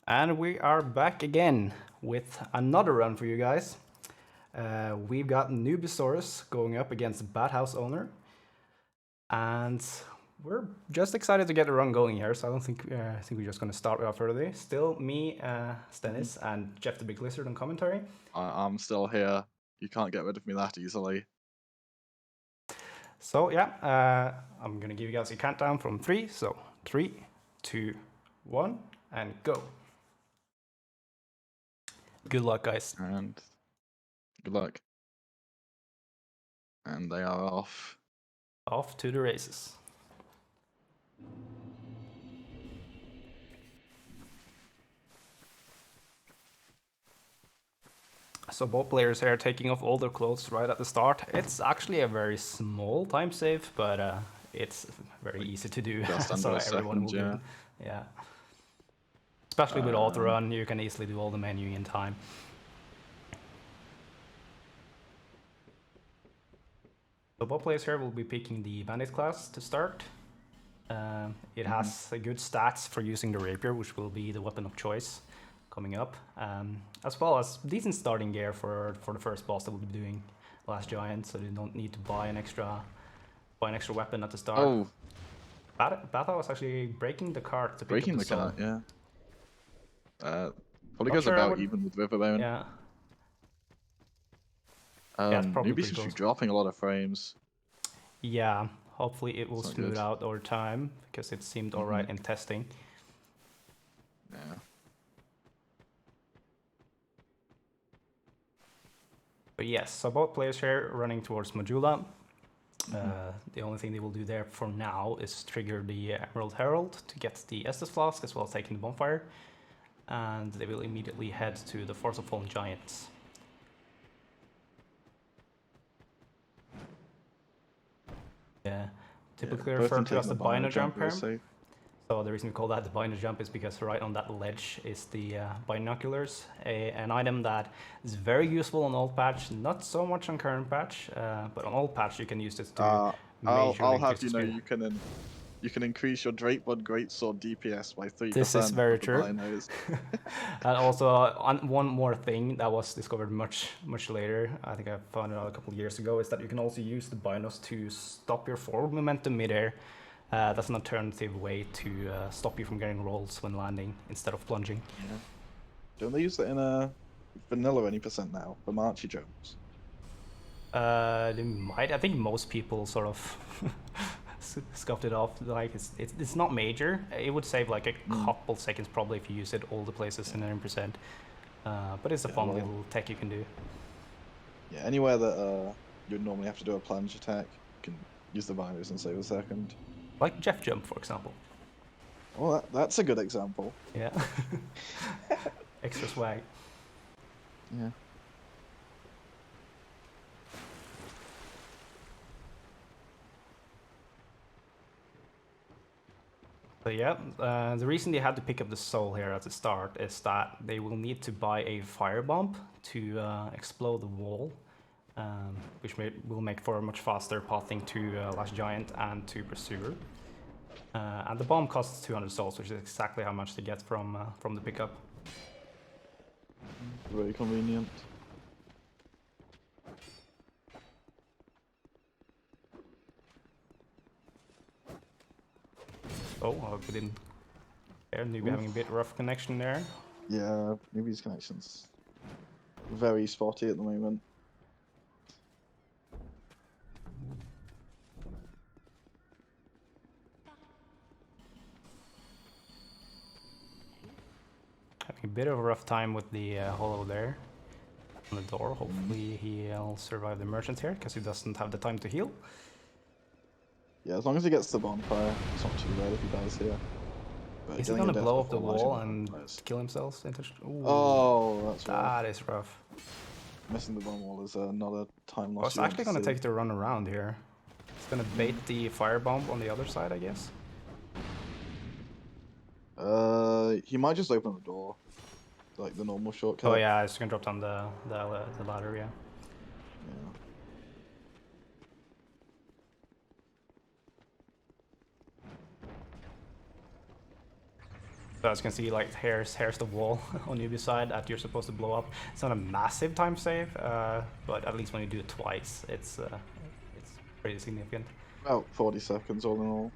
And we are back again with another run for you guys. We've got Newbiesaurus going up against Badhouse Owner. And we're just excited to get the run going here, so I don't think I think we're just going to start without further ado. Still me, Stennis, and Jeff the Big Lizard on commentary. I'm still here. You can't get rid of me that easily. So yeah, I'm going to give you guys a countdown from 3. So 3, 2, 1, and go. Good luck, guys. And good luck. And they are off. Off to the races. So both players here are taking off all their clothes right at the start. It's actually a very small time save, but it's very easy to do. Just under So a everyone second, will do yeah. it. Yeah. Especially with auto run, you can easily do all the menuing in time. So both players here will be picking the bandit class to start. It has good stats for using the rapier, which will be the weapon of choice coming up, as well as decent starting gear for the first boss that we'll be doing, Last Giant, so you don't need to buy an extra weapon at the start. Oh, Battle was actually breaking the cart to pick breaking up the soul. cart, yeah. Probably Not goes sure about even with Riverbone. Yeah. Yeah, it's probably Newbie pretty seems to be close. dropping a lot of frames. Yeah, hopefully it will It's not smooth good. out over time, because it seemed alright in testing. Yeah. But yes, so both players here running towards Majula. The only thing they will do there for now is trigger the Emerald Herald to get the Estus Flask, as well as taking the bonfire. And they will immediately head to the Force of Fallen Giants. Yeah, typically referred to as the Bino Jump here. So the reason we call that the Bino Jump is because right on that ledge is the binoculars, an item that is very useful on old patch, not so much on current patch, but on old patch you can use this to I'll have you know you can increase your Drakeblood Greatsword DPS by 3%. This is very true. Binos. And also, one more thing that was discovered much later, I think I found it out a couple of years ago, is that you can also use the Binos to stop your forward momentum midair. That's an alternative way to stop you from getting rolls when landing instead of plunging. Yeah. Don't they use that in a vanilla any percent now for Marchy jumps? They might. I think most people sort of scuffed it off. Like it's not major. It would save like a couple seconds probably if you use it all the places in 100%. But it's a fun little tech you can do. Yeah, anywhere that you'd normally have to do a plunge attack, you can use the Binos and save a second. Like Jeff Jump, for example. Well, that's a good example. Yeah. Extra swag. Yeah. So yeah, the reason they had to pick up the soul here at the start is that they will need to buy a firebomb to explode the wall, which will make for a much faster pathing to Last Giant and to Pursuer. And the bomb costs 200 souls, which is exactly how much they get from the pickup. Very convenient. Oh, we didn't. There, Newbie having a bit rough connection there. Yeah, Newbie's connection's very spotty at the moment. Having a bit of a rough time with the hollow there on the door. Hopefully he'll survive the merchant here, because he doesn't have the time to heal. Yeah, as long as he gets the bonfire, it's not too bad if he dies here. But is he gonna blow up the wall and kill himself? Ooh, oh, that's that is rough. Missing the bomb wall is not a time loss. I was actually gonna take the run around here. It's gonna bait the firebomb on the other side, I guess. He might just open the door, like the normal shortcut. Oh yeah, it's gonna drop down the ladder, yeah. Yeah. So as you can see, like here's the wall on Newbie's side that you're supposed to blow up. It's not a massive time save, but at least when you do it twice, it's pretty significant. About 40 seconds all in all.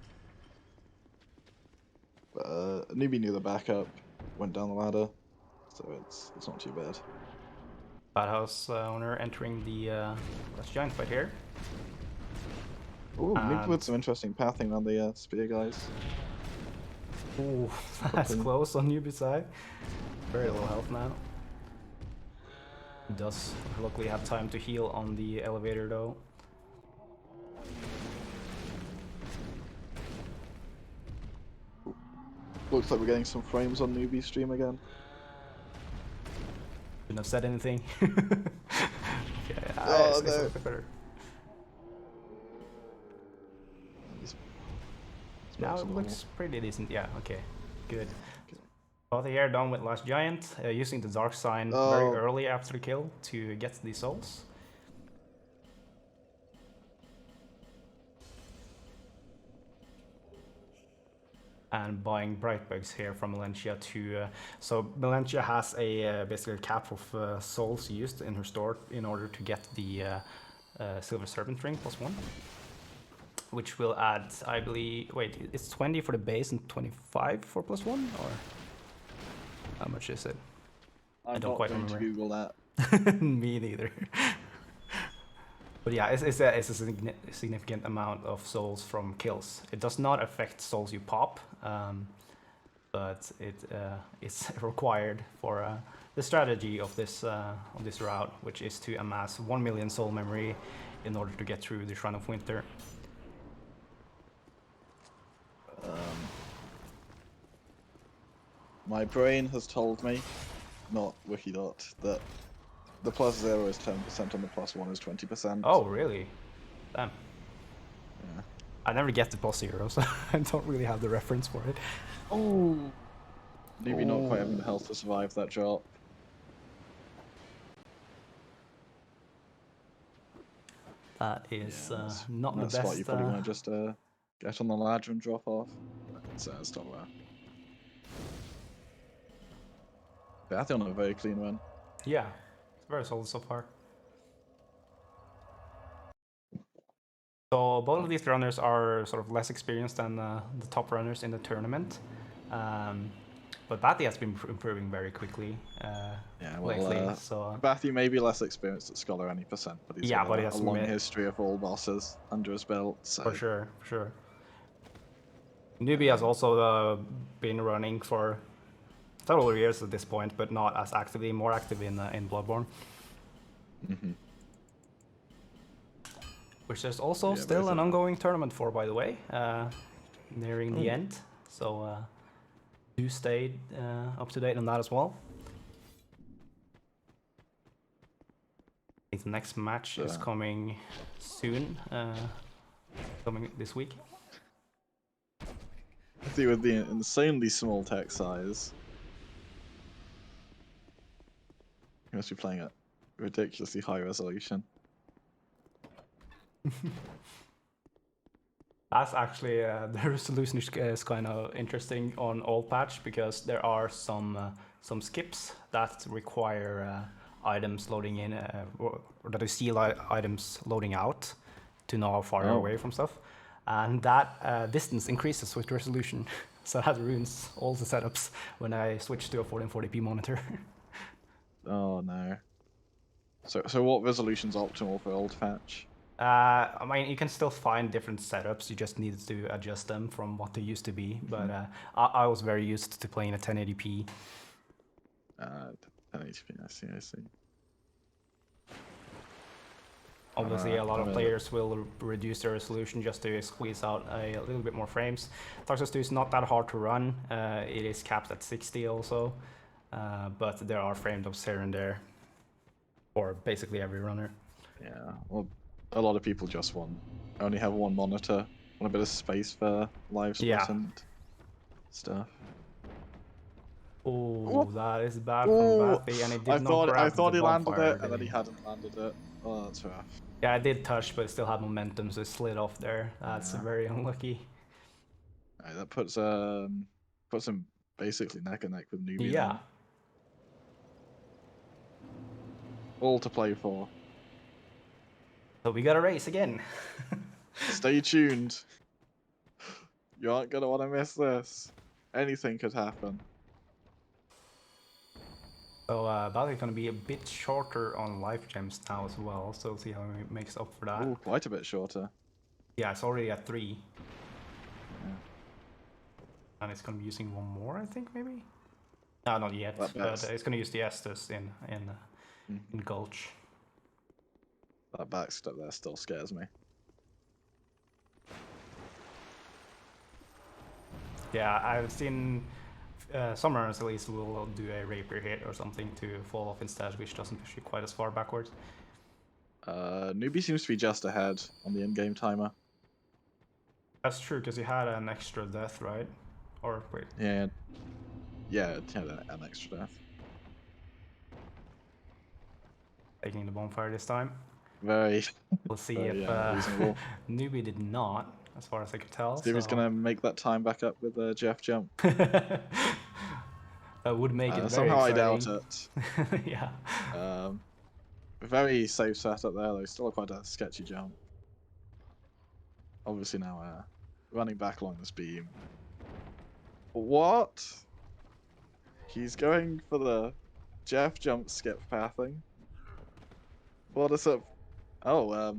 But Newbie knew the backup, went down the ladder, so it's not too bad. Badhouse owner entering the last giant fight here. Ooh, Newbie with some interesting pathing on the spear guys. Ooh, that's close on Newbie's side. Very low health now. He does luckily have time to heal on the elevator though. Looks like we're getting some frames on Newbie stream again. Shouldn't have said anything. Yeah, Oh, it's no. better. Now it looks pretty decent. Yeah, okay, good. Bother here done with last giant, using the dark sign very early after the kill to get the souls. And buying bright bugs here from Melentia to so Melentia has a basically a cap of souls used in her store in order to get the silver serpent ring +1, which will add, I believe, wait, it's 20 for the base and 25 for +1, or how much is it? I don't quite remember. To Google that. Me neither. But yeah, it's a significant amount of souls from kills. It does not affect souls you pop, but it's required for the strategy of this route, which is to amass 1 million soul memory in order to get through the Shrine of Winter. My brain has told me, not Wikidot, that the +0 is 10% and the +1 is 20%. Oh, really? Damn. Yeah. I never get the +0, so I don't really have the reference for it. Oh! Maybe not quite having the health to survive that drop. That is not the best. Spot you probably want to just get on the ladder and drop off. So it's not there. Bathy on a very clean run. Yeah, it's very solid so far. So both of these runners are sort of less experienced than the top runners in the tournament. But Bathy has been improving very quickly lately. So Bathy may be less experienced at Scholar any percent, but he's got a long history of all bosses under his belt. So. For sure. Newbie has also been running for several years at this point, but not as actively, more active in Bloodborne. Mm-hmm. Which there's also still an ongoing tournament for, by the way, nearing the end. So do stay up to date on that as well. I think the next match is coming soon, coming this week. I think with the insanely small text size, you must be playing at ridiculously high resolution. That's actually the resolution is kind of interesting on old patch, because there are some skips that require items loading in, or that you see items loading out to know how far you're away from stuff, and that distance increases with resolution. So that ruins all the setups when I switch to a 1440p monitor. Oh no. So what resolution's optimal for old patch? I mean, you can still find different setups, you just need to adjust them from what they used to be, but I was very used to playing at 1080p. 1080p, I see. Obviously, a lot of players will reduce their resolution just to squeeze out a little bit more frames. Dark Souls 2 is not that hard to run, it is capped at 60 also, but there are frame drops here and there for basically every runner. Yeah, well, a lot of people just only have one monitor, want a bit of space for live spot and stuff. Oh, that is bad from Bathy, and it did not grab I thought the he landed bonfire, it, and then he hadn't landed it. Oh, that's rough. Yeah, I did touch, but it still had momentum, so it slid off there. That's very unlucky. Right, that puts him basically neck and neck with Newbie. Yeah. Then. All to play for. So we got a race again. Stay tuned. You aren't gonna want to miss this. Anything could happen. So Battle's gonna be a bit shorter on life gems now as well. So we'll see how he makes up for that. Ooh, quite a bit shorter. Yeah, it's already at 3. Yeah. And it's gonna be using one more, I think, maybe? No, not yet, but it's gonna use the Estus in Gulch. That backstep there still scares me. Yeah, I've seen some runners at least will do a rapier hit or something to fall off instead, which doesn't push you quite as far backwards. Newbie seems to be just ahead on the in-game timer. That's true, because he had an extra death, right? Or wait. Yeah, it had an extra death. Taking the bonfire this time. Very. We'll see very, if reasonable. Newbie did not, as far as I could tell. See if he's gonna make that time back up with Jeff jump. That would make it very somehow exciting. I doubt it. Yeah. Very safe setup there though. Still quite a sketchy jump. Obviously now running back along this beam. What? He's going for the Jeff jump skip pathing. What is up? Oh,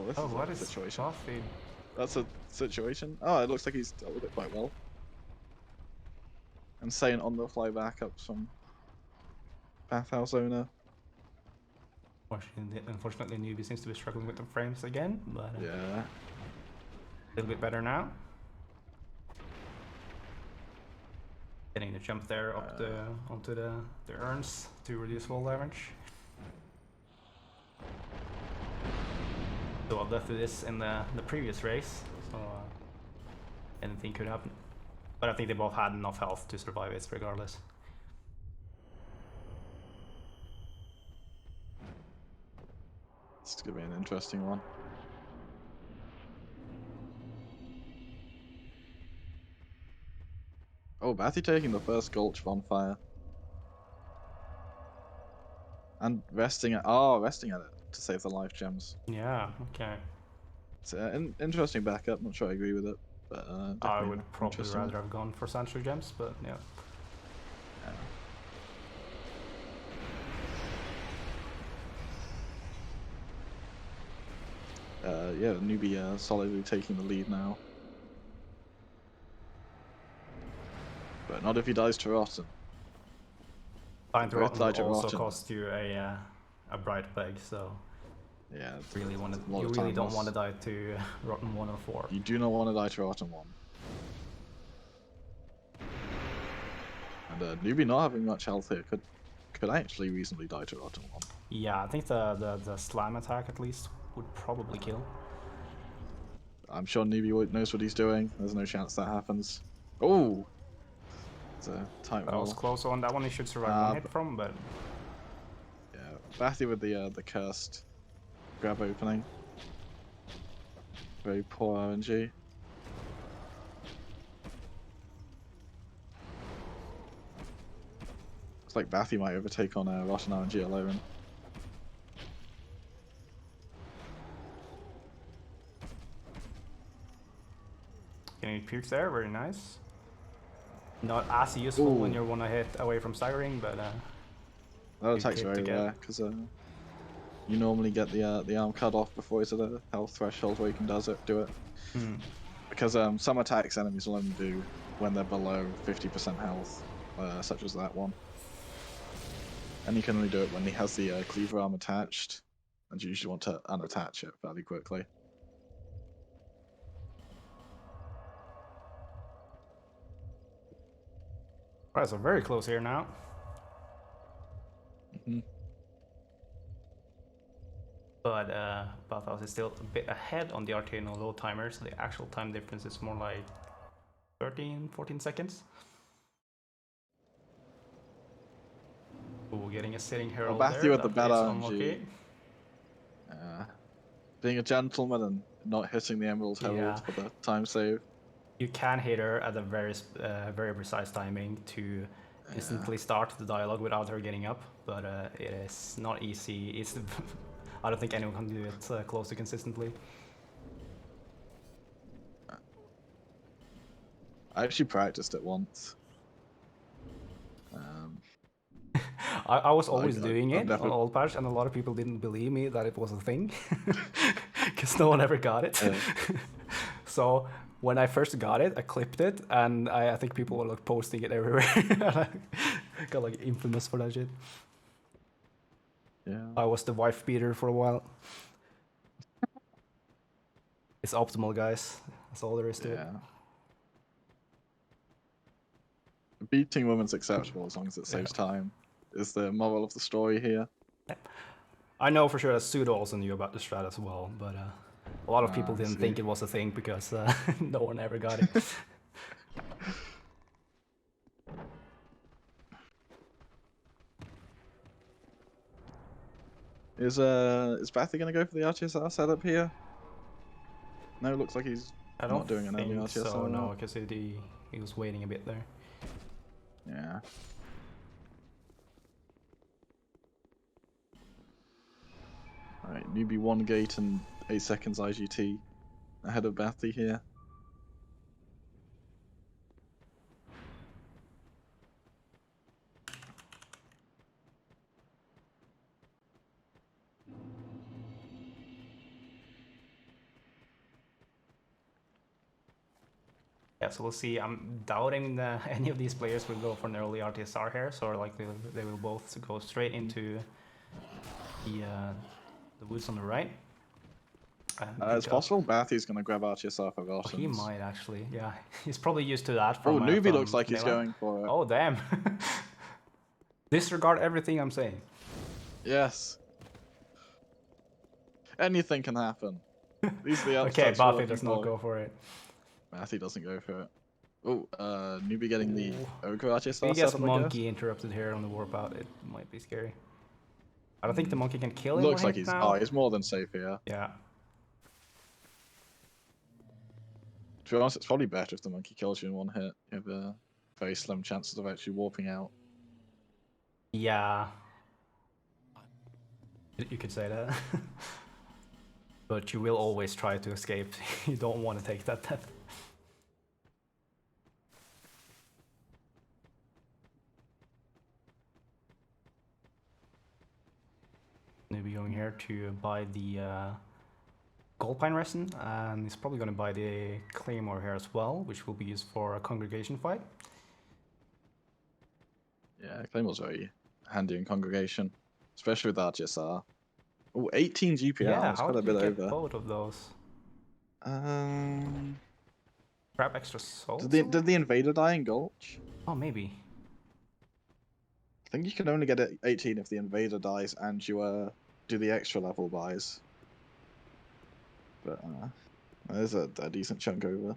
this is what a is situation. Buffy? That's a situation. Oh, it looks like he's dealt with it quite well. Insane on the fly backups from Bathhouse owner. Unfortunately, Newbie seems to be struggling with the frames again, but yeah, a little bit better now. Getting the jump there up onto the urns to reduce wall damage. So I'll death to this in the previous race, so anything could happen. But I think they both had enough health to survive it regardless. it's gonna be an interesting one. Oh, Bathy taking the first Gulch bonfire. And resting at it to save the life gems. Yeah, okay. It's an interesting backup. Not sure I agree with it, but I would probably rather have gone for Sancho gems, but yeah. Yeah, Newbie solidly taking the lead now. But not if he dies to Rotten. Dying to Rotten will also cost you a bright peg, so yeah, you really don't want to die to Rotten 1 or 4. You do not want to die to Rotten 1. And Newbie not having much health here could actually reasonably die to Rotten 1. Yeah, I think the slam attack at least would probably kill. I'm sure Newbie knows what he's doing. There's no chance that happens. Oh! It's a tight roll. That was close on that one. He should survive one hit from, but yeah, Bathy with the cursed grab opening. Very poor RNG. Looks like Bathy might overtake on Rotten RNG alone. getting pukes there, very nice. Not as useful when you're 1 hit away from staggering, but that attack's very rare because you normally get the arm cut off before it's at a health threshold where you can do it. Because some attacks enemies will only do when they're below 50% health, such as that one. And you can only do it when he has the cleaver arm attached, and you usually want to unattach it fairly quickly. Right, so very close here now. But Bathhouse is still a bit ahead on the Arcano low timer, so the actual time difference is more like 13-14 seconds. Ooh, getting a sitting herald there. Bathy with the bad RNG. Being a gentleman and not hitting the emerald herald for the time save. You can hit her at a very precise timing to instantly start the dialogue without her getting up, but it is not easy. It's I don't think anyone can do it close to consistently. I actually practiced it once. I was always doing it never... on Old Patch, and a lot of people didn't believe me that it was a thing, because no one ever got it. So when I first got it, I clipped it, and I think people were like posting it everywhere. I got like infamous for that shit. Yeah. I was the wife beater for a while. It's optimal, guys. That's all there is to it. Beating women's acceptable as long as it saves time is the moral of the story here. I know for sure that Sudo also knew about the strat as well, but a lot of people didn't think it was a thing because no one ever got it. Is Bathy gonna go for the RTSR setup here? No, it looks like he's not doing an early RTSR. So, no, because he was waiting a bit there. Yeah. Alright, newbie 1 gate and 8 seconds IGT ahead of Bathy here. Yeah, so we'll see. I'm doubting that any of these players will go for an early RTSR here, so likely they will both go straight into the woods on the right. It's possible Bathy's going to grab RTSR for Rottens. He might actually, yeah. He's probably used to that from... Newbie looks like he's going for it. Oh, damn. Disregard everything I'm saying. Yes. Anything can happen. These are the okay, Bathy does not go for it. Bathy doesn't go for it. Oh, newbie getting the Ogre RTSR. He gets Monkey interrupted here on the warp out. It might be scary. I don't think the Monkey can kill him. Looks like he's... Oh, he's more than safe here. Yeah. To be honest, it's probably better if the Monkey kills you in one hit. You have a very slim chances of actually warping out. Yeah. You could say that. But you will always try to escape. You don't want to take that death. Maybe going here to buy the Gold Pine Resin, and he's probably going to buy the Claymore here as well, which will be used for a congregation fight. Yeah, Claymore's very handy in congregation, especially with RTSR. Oh, 18 GPR. Yeah, how did you get both of those? Grab extra souls? Did the Invader die in Gulch? Oh, maybe. I think you can only get it 18 if the Invader dies and you do the extra level buys. But there's a decent chunk over.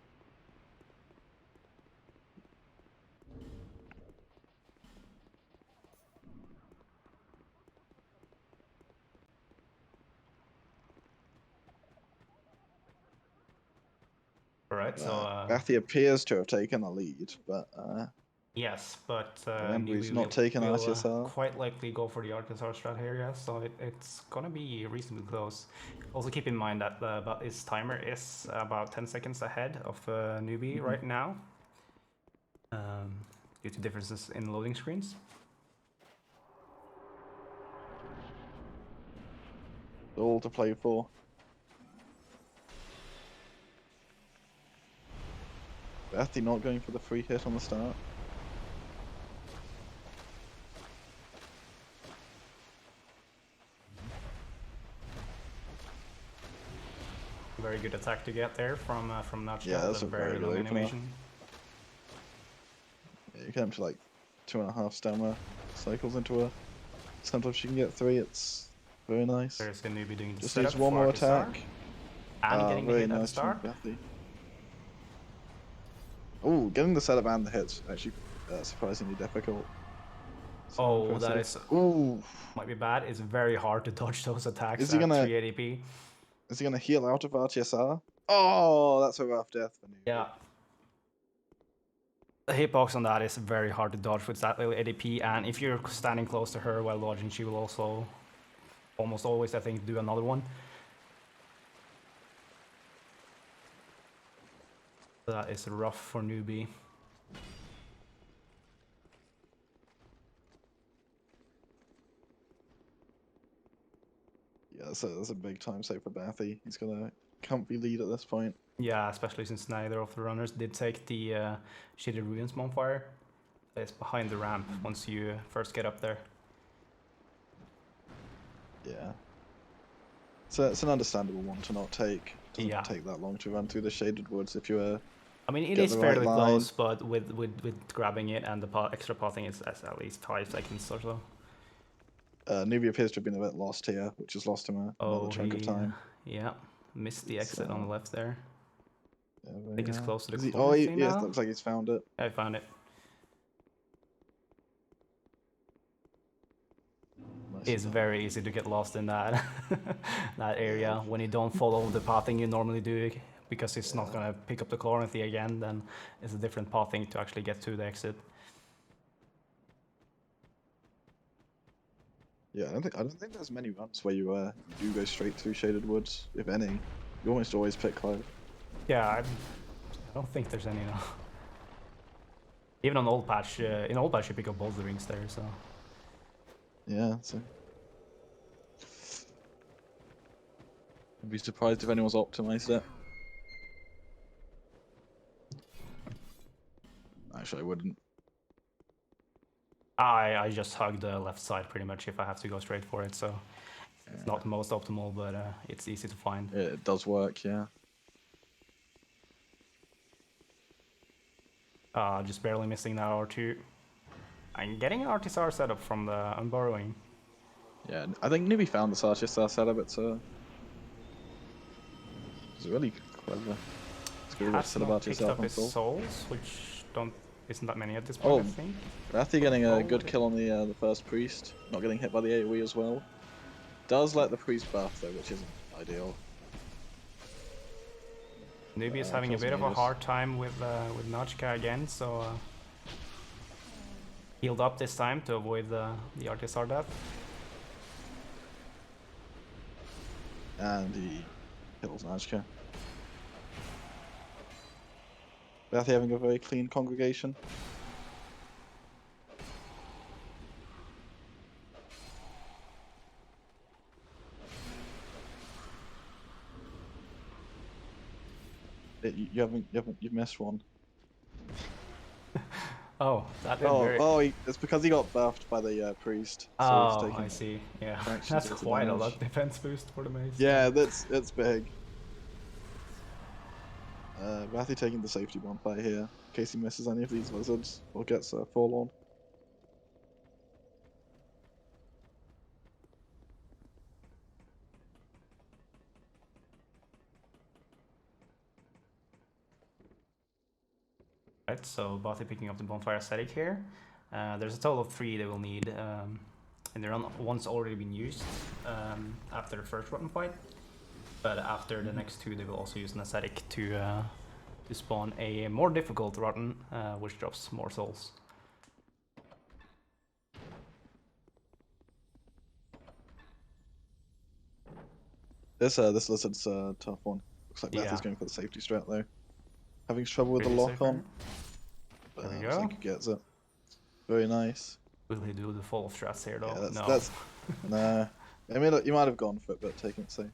Alright, so... Bathy appears to have taken the lead, but... yes, but he's not taking RTSR. Quite likely go for the RTSR strat here, yeah, so it's gonna be reasonably close. Also keep in mind that his timer is about 10 seconds ahead of Newbie right now, due to differences in loading screens. All to play for. Bathy not going for the free hit on the start. Very good attack to get there from Notch. Yeah, that's a very long animation. Yeah, you get him to like 2.5 stamina cycles into her. Sometimes you can get 3. It's very nice. There's going to be doing just needs one more attack. And getting the hit at the start. Oh, getting the setup and the hits actually surprisingly difficult. So oh, that is... Ooh. Might be bad. It's very hard to dodge those attacks at 380p. Is he going to heal out of RTSR? Oh, that's a rough death for Newbie. Yeah. The hitbox on that is very hard to dodge with that little ADP, and if you're standing close to her while dodging, she will also almost always, I think, do another one. That is rough for newbie. Yeah, that's a big time save for Bathy. He's gonna comfy lead at this point. Yeah, especially since neither of the runners did take the shitty ruins bonfire. It's behind the ramp once you first get up there. Yeah. So it's an understandable one to not take. It doesn't take that long to run through the shaded woods if you I mean, it is fairly close, but with grabbing it and the extra pathing is at least 5 seconds or so. Newbie appears to have been a bit lost here, which has lost him another chunk of time. Yeah, missed the exit on the left there. Yeah, I think it's close to the corner. Oh, yeah, it looks like he's found it. I found it. It's very easy to get lost in that that area when you don't follow the pathing you normally do, because it's not gonna pick up the Chloranthy again. Then it's a different pathing to actually get to the exit. Yeah, I don't think there's many runs where you do go straight through shaded woods, if any. You almost always pick Clove. Yeah, I don't think there's any now. Even on old patch, in old patch you pick up both the rings there, so. Yeah, so. I'd be surprised if anyone's optimized it. Actually, I wouldn't. I just hug the left side pretty much if I have to go straight for it, so it's not the most optimal, but it's easy to find. It does work, yeah. Just barely missing that R2. I'm getting an Artisar setup from the Unburrowing. Yeah, I think Newbie found the Artisar setup. It's really clever. It's good Has set not about picked yourself up his souls, which isn't that many at this point, I think. Rathy getting a good kill on the first priest, not getting hit by the AoE as well. Does let the priest buff though, which isn't ideal. Newbie is having a bit of a hard time with Najka again, so healed up this time to avoid the Artisar death. And he kills Najka. Rathy having a very clean congregation. You've missed one. Oh, that did it's because he got buffed by the priest. So oh, he's taking I see. Yeah, that's quite a lot defense boost for the mace. Yeah, it's big. Rathy taking the safety bonfire here, in case he misses any of these lizards or gets forlorn. Right, so Bothy picking up the bonfire aesthetic here. There's a total of 3 they will need, and they're one's already been used after the first rotten fight. But after the next 2, they will also use an aesthetic to spawn a more difficult rotten, which drops more souls. This lizard's a tough one. Looks like Rathy's going for the safety strat though. Having trouble with the lock on. There we go. I think he gets it. Very nice. Will he do the full strats here though? Yeah, no. Nah. I mean, look, you might have gone for it, but taking it safe.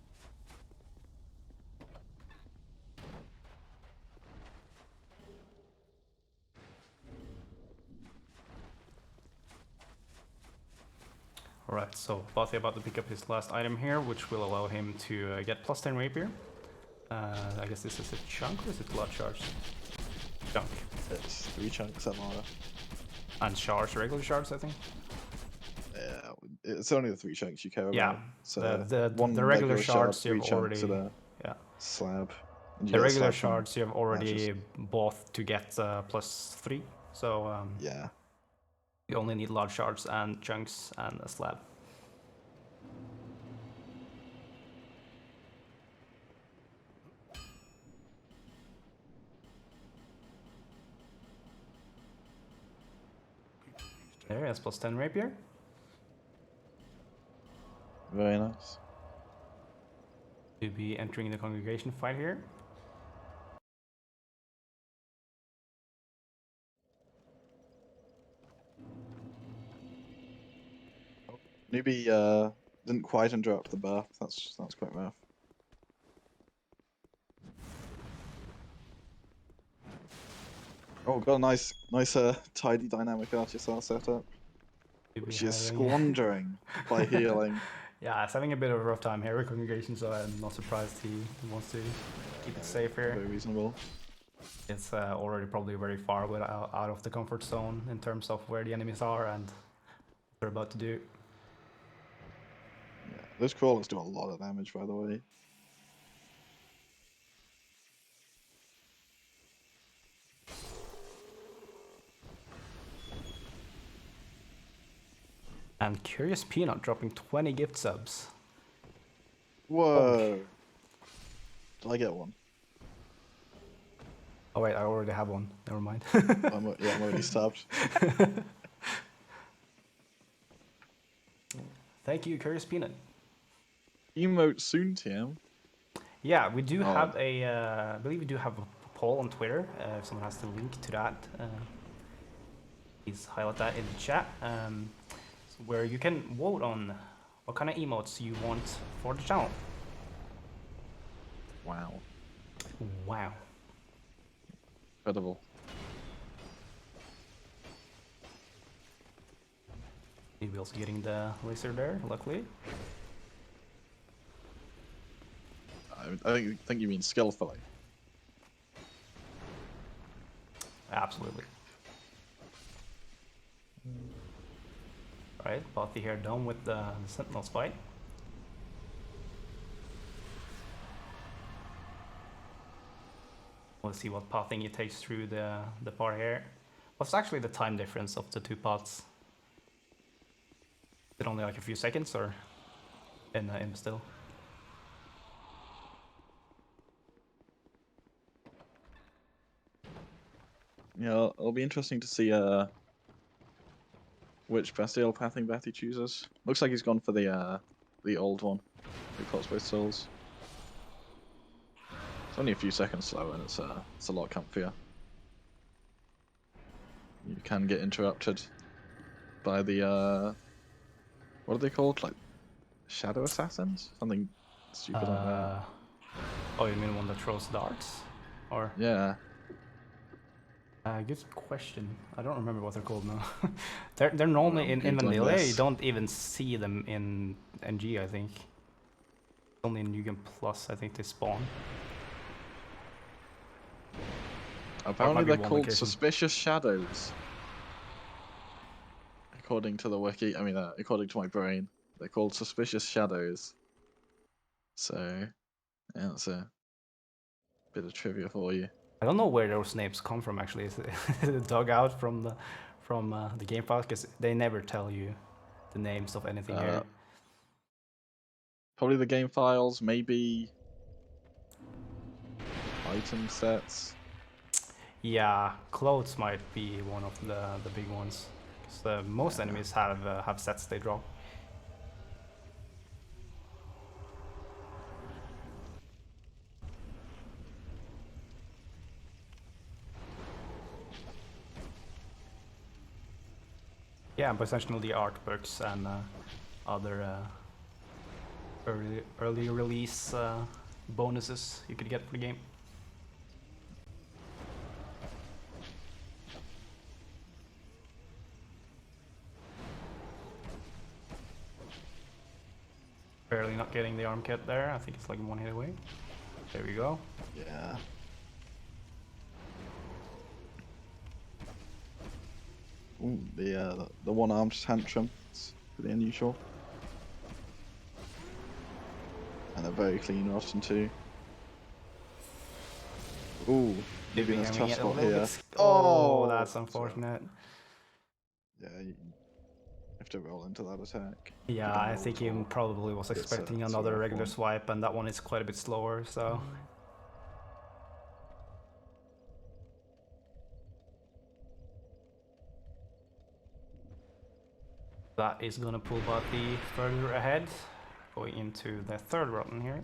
Alright, so Bothy about to pick up his last item here, which will allow him to get plus 10 rapier. I guess this is a chunk, or is it blood shards? Chunk. It's 3 chunks at Mara. And shards, regular shards, I think? Yeah, it's only the 3 chunks you care about. Yeah, so the regular shards you've already... Yeah. Slab. The regular shards you have already bought to get plus 3, so... yeah. You only need large shards and chunks and a slab. There, that's plus 10 rapier. Very nice. To be entering the congregation fight here. Newbie didn't quite interrupt the buff. That's quite rough. Oh, got a nice tidy dynamic RTSR setup, which is squandering by healing. Yeah, it's having a bit of a rough time here with congregation, so I'm not surprised he wants to keep it safe here. Very reasonable. It's already probably very far out of the comfort zone in terms of where the enemies are and what they're about to do. Yeah, those crawlers do a lot of damage, by the way. And Curious Peanut dropping 20 gift subs. Whoa! Did I get one? Oh wait, I already have one. Never mind. I'm already stabbed. Thank you, Curious Peanut. Emote soon, TM. Yeah, we do have a. I believe we do have a poll on Twitter. If someone has the link to that, please highlight that in the chat. Where you can vote on what kind of emotes you want for the channel. Wow. Wow. Incredible. Maybe also getting the laser there, luckily. I think you mean skillfully. Absolutely. Alright, Bothy here done with the Sentinel's fight. We'll see what pathing he takes through the part here. What's actually the time difference of the two paths? Is it only like a few seconds or in still? Yeah, it'll be interesting to see which bestial pathing Betty chooses. Looks like he's gone for the old one. Who calls both souls. It's only a few seconds slower, and it's a lot comfier. You can get interrupted by the what are they called? Like shadow assassins? Something stupid like that. Oh, you mean one that throws darts? Or Yeah. good question. I don't remember what they're called now. they're normally in vanilla. You don't even see them in NG, I think. Only in New Game Plus, I think they spawn. Apparently they're called suspicious shadows. According to the wiki, I mean, according to my brain, they're called suspicious shadows. So, yeah, that's a bit of trivia for you. I don't know where those names come from. Actually, is it dug out from the game file? Because they never tell you the names of anything here. Probably the game files, maybe item sets. Yeah, clothes might be one of the big ones. Because most enemies have sets they drop. Yeah, but essentially the art books and other early release bonuses you could get for the game. Barely not getting the arm kit there. I think it's like one hit away. There we go. Yeah. Ooh, the one-armed tantrum. It's pretty unusual. And a very clean Rotten too. Ooh, maybe there's a tough spot here. Oh, that's unfortunate. Yeah, you have to roll into that attack. Yeah, I think he probably was expecting another regular swipe, and that one is quite a bit slower, so... That is gonna pull Bati further ahead, going into the third rotten here.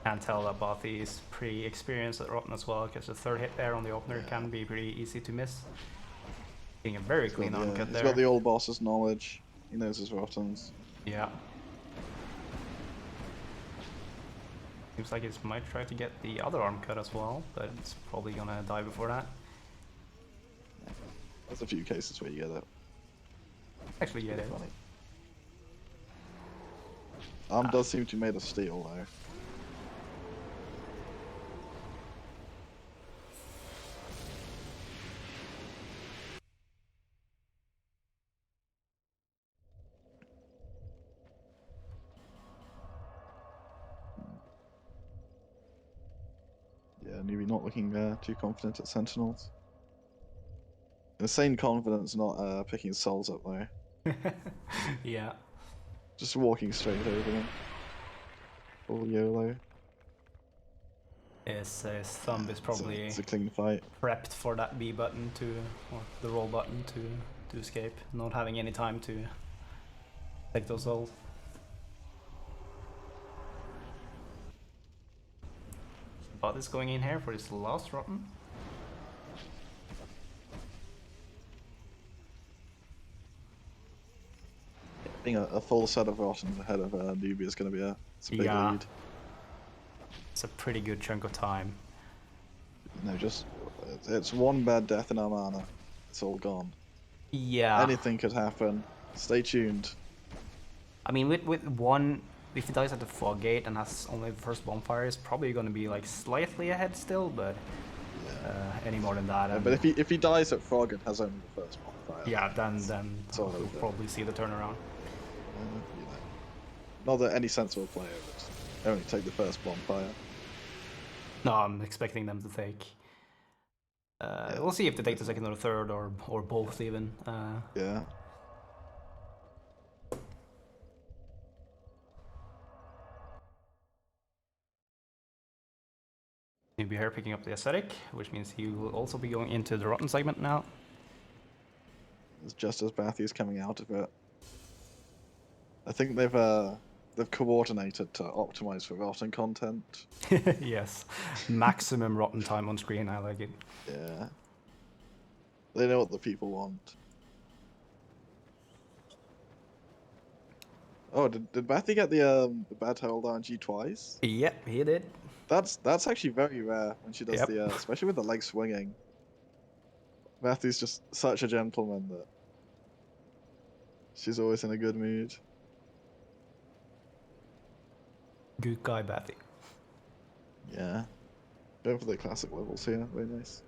Can tell that Bati is pretty experienced at rotten as well, because the third hit there on the opener can be pretty easy to miss. Getting a very clean uncut there. He's got the old boss's knowledge. He knows his rottens. Yeah. Seems like he might try to get the other arm cut as well, but it's probably gonna die before that. There's a few cases where you get it. Actually get it. Funny. Arm does seem to be made of steel though. Yeah, Newbie not looking too confident at Sentinels. Insane confidence not picking souls up though. Yeah. Just walking straight over them. Full YOLO. His thumb is probably it's a clean fight. prepped for that B button to, or the roll button to escape, not having any time to take those souls. Bot is going in here for his last rotten. Being a full set of rottens ahead of Newbie is going to be a big lead. It's a pretty good chunk of time. No, just it's one bad death in our mana. It's all gone. Yeah. Anything could happen. Stay tuned. I mean, with one, if he dies at the fog gate and has only the first bonfire, it's probably going to be like slightly ahead still, but any more than that. Yeah, but if he dies at frog and has only the first bonfire. Yeah, then we'll probably see the turnaround. You know, not that any sensible player would only take the first bonfire. No, I'm expecting them to take. We'll see if they take the second or the third, or both even. Yeah. He'll be here picking up the aesthetic, which means he will also be going into the rotten segment now. It's just as Bathy's coming out of it. I think they've coordinated to optimize for rotten content. Yes, maximum rotten time on screen. I like it. Yeah. They know what the people want. Oh, did Bathy get the bad held RNG twice? Yep, he did. That's actually very rare when she does the especially with the leg swinging. Bathy's just such a gentleman that she's always in a good mood. Good guy, Bathy. Yeah. Going for the classic levels here, very nice.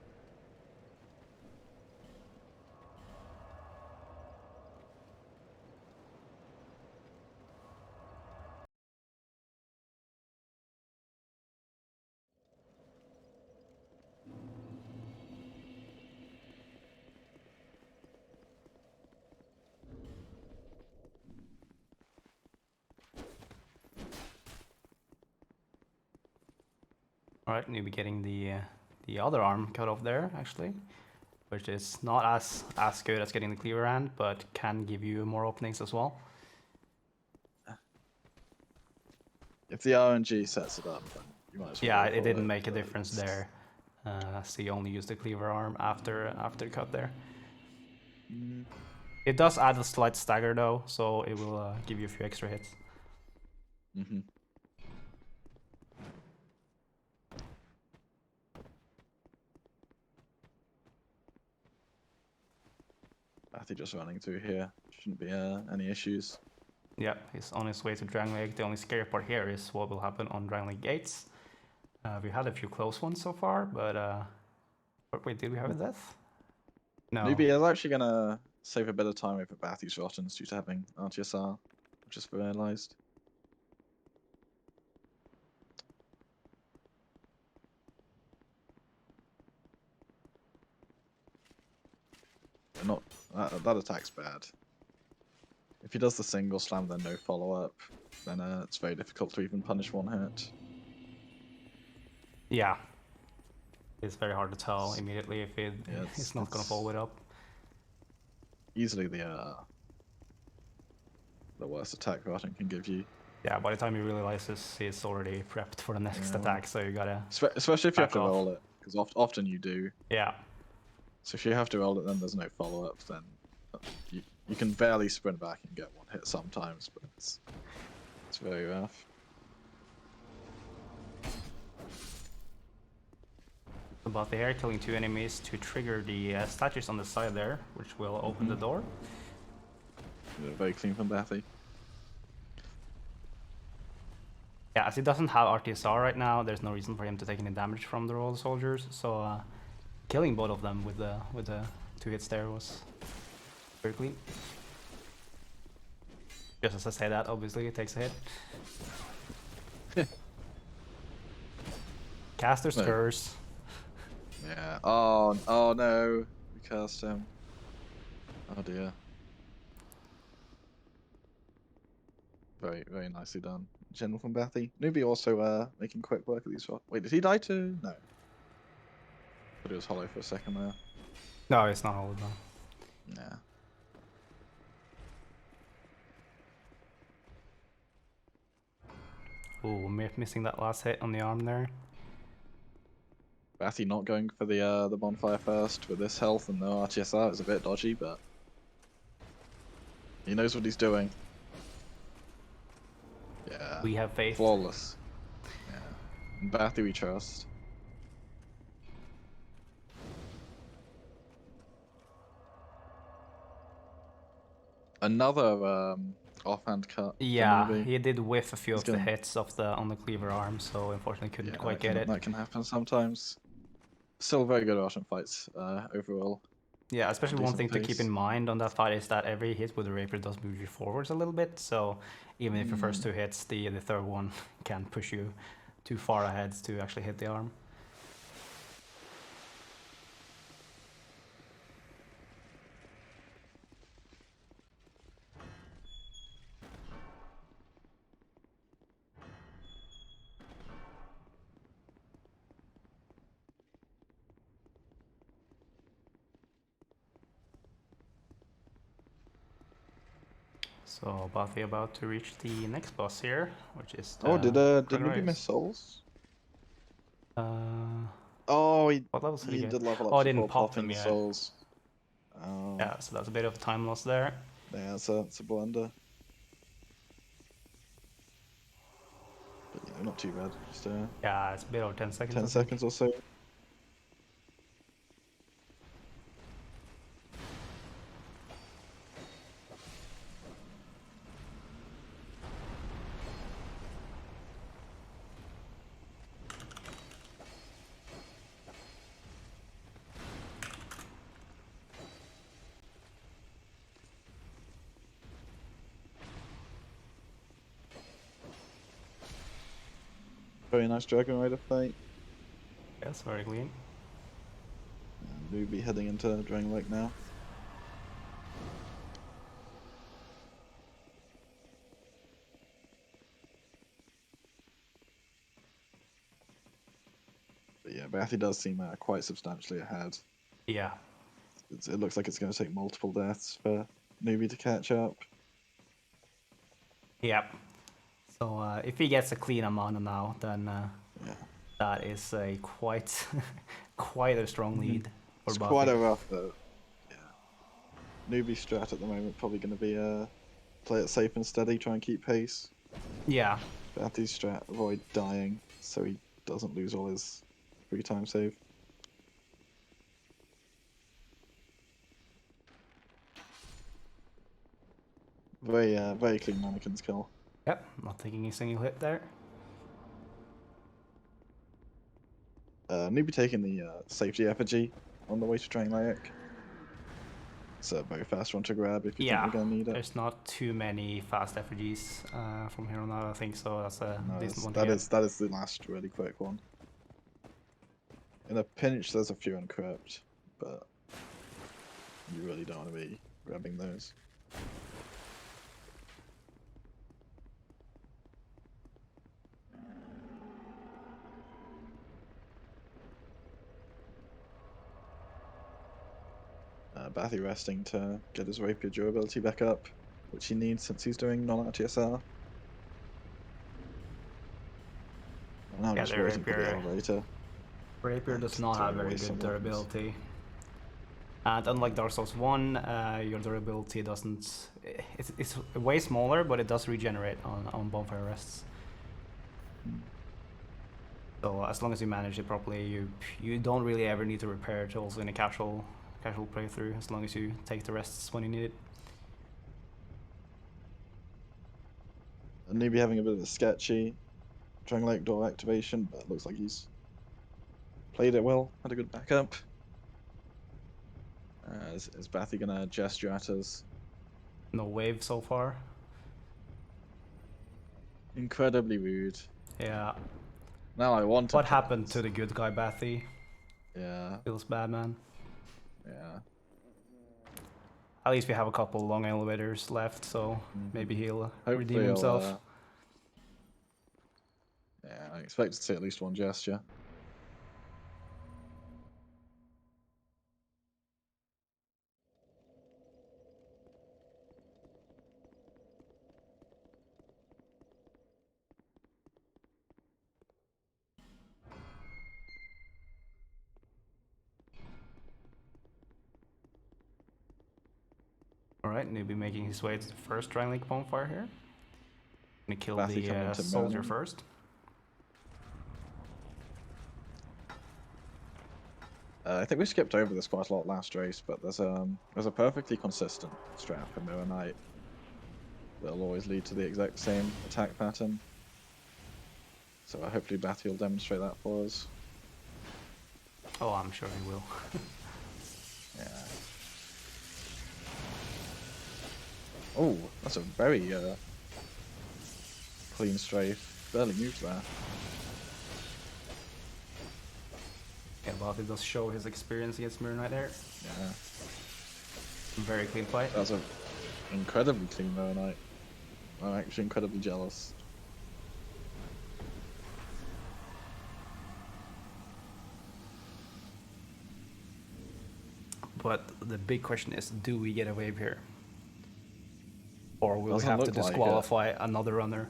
Alright, you'll be getting the other arm cut off there, actually, which is not as good as getting the cleaver hand, but can give you more openings as well. If the RNG sets it up, then you might as well. Yeah, it didn't make a difference there. So you only use the cleaver arm after the cut there. It does add a slight stagger though, so it will give you a few extra hits. I think just running through here shouldn't be any issues. Yeah, he's on his way to Dragon Lake. The only scary part here is what will happen on Dragon Lake gates. We had a few close ones so far, but wait, did we have a death? No. Newbie is actually gonna save a bit of time over Bathy's Rottens due to having RTSR, I just realised. Not that attack's bad. If he does the single slam, then no follow up, then it's very difficult to even punish one hit. Yeah. It's very hard to tell immediately if it's not gonna follow it up. Easily the worst attack Barton can give you. Yeah, by the time you realize this, he's already prepped for the next attack, so you gotta. Especially if you have to roll it, because often you do. Yeah. So if you have to roll it, then there's no follow up. Then you can barely sprint back and get one hit sometimes, but it's very rough. About the air, killing 2 enemies to trigger the statues on the side there, which will open the door. Yeah, very clean from Bathy. Yeah, as he doesn't have RTSR right now, there's no reason for him to take any damage from the roll soldiers. So killing both of them with the 2 hits there was very clean. Just as I say that, obviously it takes a hit. Caster's Curse. Yeah. Oh no. We cast him. Oh dear. Very nicely done. General from Bathy. Newbie also making quick work of these. Wait, did he die too? No. But it was hollow for a second there. No, it's not hollow though. Yeah. Ooh, missing that last hit on the arm there. Bathy not going for the bonfire first with this health and no RTSR is a bit dodgy, but he knows what he's doing. Yeah. We have faith. Flawless. Yeah. And Bathy we trust. Another offhand cut. Yeah, he did whiff a few of the hits on the cleaver arm, so unfortunately couldn't quite get it. That can happen sometimes. Still very good Russian fights overall. Yeah, especially one thing to keep in mind on that fight is that every hit with the Rapier does move you forwards a little bit, so even if your first 2 hits, the third one can push you too far ahead to actually hit the arm. So Bathy about to reach the next boss here, which is the did Newbie miss souls? What levels did he did level up. Oh, I didn't pop them yet. Souls. Oh. Yeah, so that's a bit of time loss there. Yeah, it's a blunder. But yeah, not too bad. Just yeah, it's a bit over 10 seconds. 10 seconds or so. Very nice Dragon Rider fight. Yes, very clean. And Newbie heading into Dragon Lake now. But yeah, Bathy does seem quite substantially ahead. Yeah. It looks like it's going to take multiple deaths for Newbie to catch up. Yep. So if he gets a clean Amana now, then that is a quite a strong lead for Bathy. Quite a rough though. Yeah. Newbie strat at the moment probably going to be play it safe and steady, try and keep pace. Yeah. Bathy's strat, avoid dying so he doesn't lose all his free time save. Very clean mannequin's kill. Yep, not taking a single hit there. Newbie taking the safety effigy on the way to Drain Lake. It's a very fast one to grab if you think you're going to need it. There's not too many fast effigies from here on out, I think, so that's a decent one to get. That is the last really quick one. In a pinch, there's a few encrypt, but You really don't want to be grabbing those. Bathy resting to get his rapier durability back up, which he needs since he's doing non-RTSR. Now Yeah, just the waiting for the elevator. Rapier does not have very good durability. And unlike Dark Souls 1, your durability doesn't... It's way smaller, but it does regenerate on bonfire rests. So as long as you manage it properly, you don't really ever need to repair it also in a casual playthrough, as long as you take the rests when you need it. And maybe having a bit of a sketchy Dragon Lake door activation, but it looks like he's played it well, had a good backup. Is Bathy gonna gesture at us? No wave so far. Incredibly rude. Yeah. Now I want. What happened to the good guy Bathy? Yeah. Feels bad, man. Yeah. At least we have a couple long elevators left, so maybe he'll redeem himself. Yeah, I expect to see at least one gesture. Alright, Newbie making his way to the first Dragon Lake bonfire here. Gonna kill Bathy the soldier first. I think we skipped over this quite a lot last race, but there's a perfectly consistent strat for Mirror Knight that'll always lead to the exact same attack pattern. So hopefully Batty will demonstrate that for us. Oh, I'm sure he will. Yeah. Oh, that's a very clean strafe. Barely moved there. Yeah, Bathy does show his experience against Mirror Knight there. Yeah. Very clean fight. That's an incredibly clean Mirror Knight. I'm actually incredibly jealous. But the big question is, do we get a wave here? Or will we have to disqualify another runner?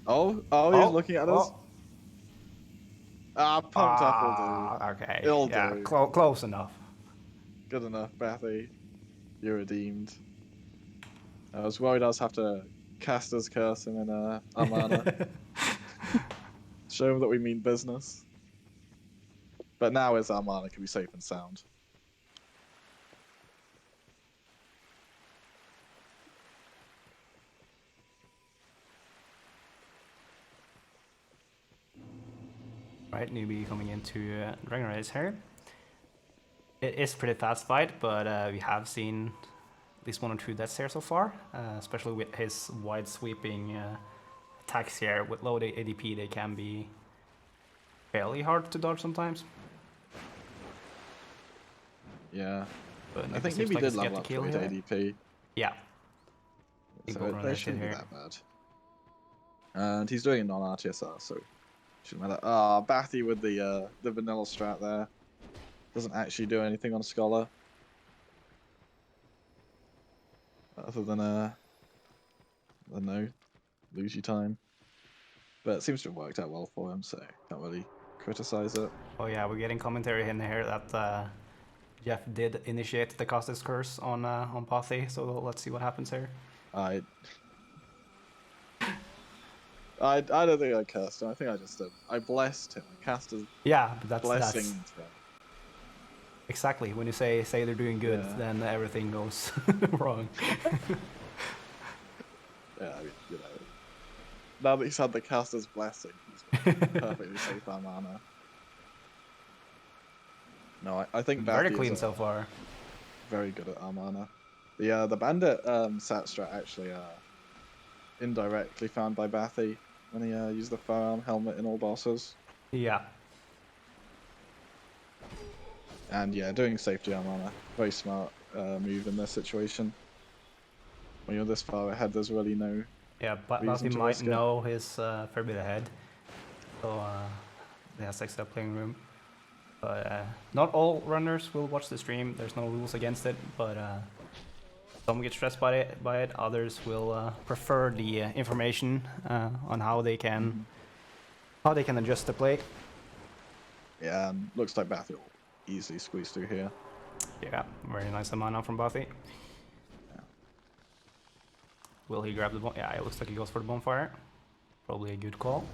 Oh, he's looking at us. Pumped up will do. Okay. It'll yeah, do. Close enough. Good enough, Bathy. You're redeemed. I was worried I was have to cast his curse him in Armana. Show him that we mean business. But now his Armana can be safe and sound. Right, Newbie coming into Dragon Race here. It is pretty fast fight, but we have seen at least 1 or 2 deaths here so far, especially with his wide sweeping attacks here. With low ADP, they can be fairly hard to dodge sometimes. Yeah. But I think Newbie did level up to ADP. Yeah. So that shouldn't be that bad. And he's doing a non-RTSR, so shouldn't matter. Bathy with the vanilla strat there. Doesn't actually do anything on Scholar. Other than I don't know, lose your time. But it seems to have worked out well for him, so can't really criticize it. Oh yeah, we're getting commentary in here that Jeff did initiate the Costas curse on Pathy, so let's see what happens here. I don't think I cursed him. I think I just did. I blessed him. I cast his blessing. That's... Exactly. When you say they're doing good, then everything goes wrong. Yeah, I mean, you know. Now that he's had the caster's blessing, he's perfectly safe Armana. No, I think very clean so far. Very good at Armana. The bandit sat strat actually indirectly found by Bathy when he used the firearm helmet in all bosses. Yeah. And yeah, doing safety Armana, very smart move in this situation. When you're this far ahead, there's really no but he reason to might risk it. know his fair bit ahead, so he has extra playing room. But not all runners will watch the stream. There's no rules against it, but some get stressed by it. Others will prefer the information on how they can adjust the play. Yeah, and looks like Bathy will easily squeeze through here. Yeah, very nice Amana from Bathy. Yeah. Will he grab the bomb? Yeah, it looks like he goes for the bonfire. Probably a good call.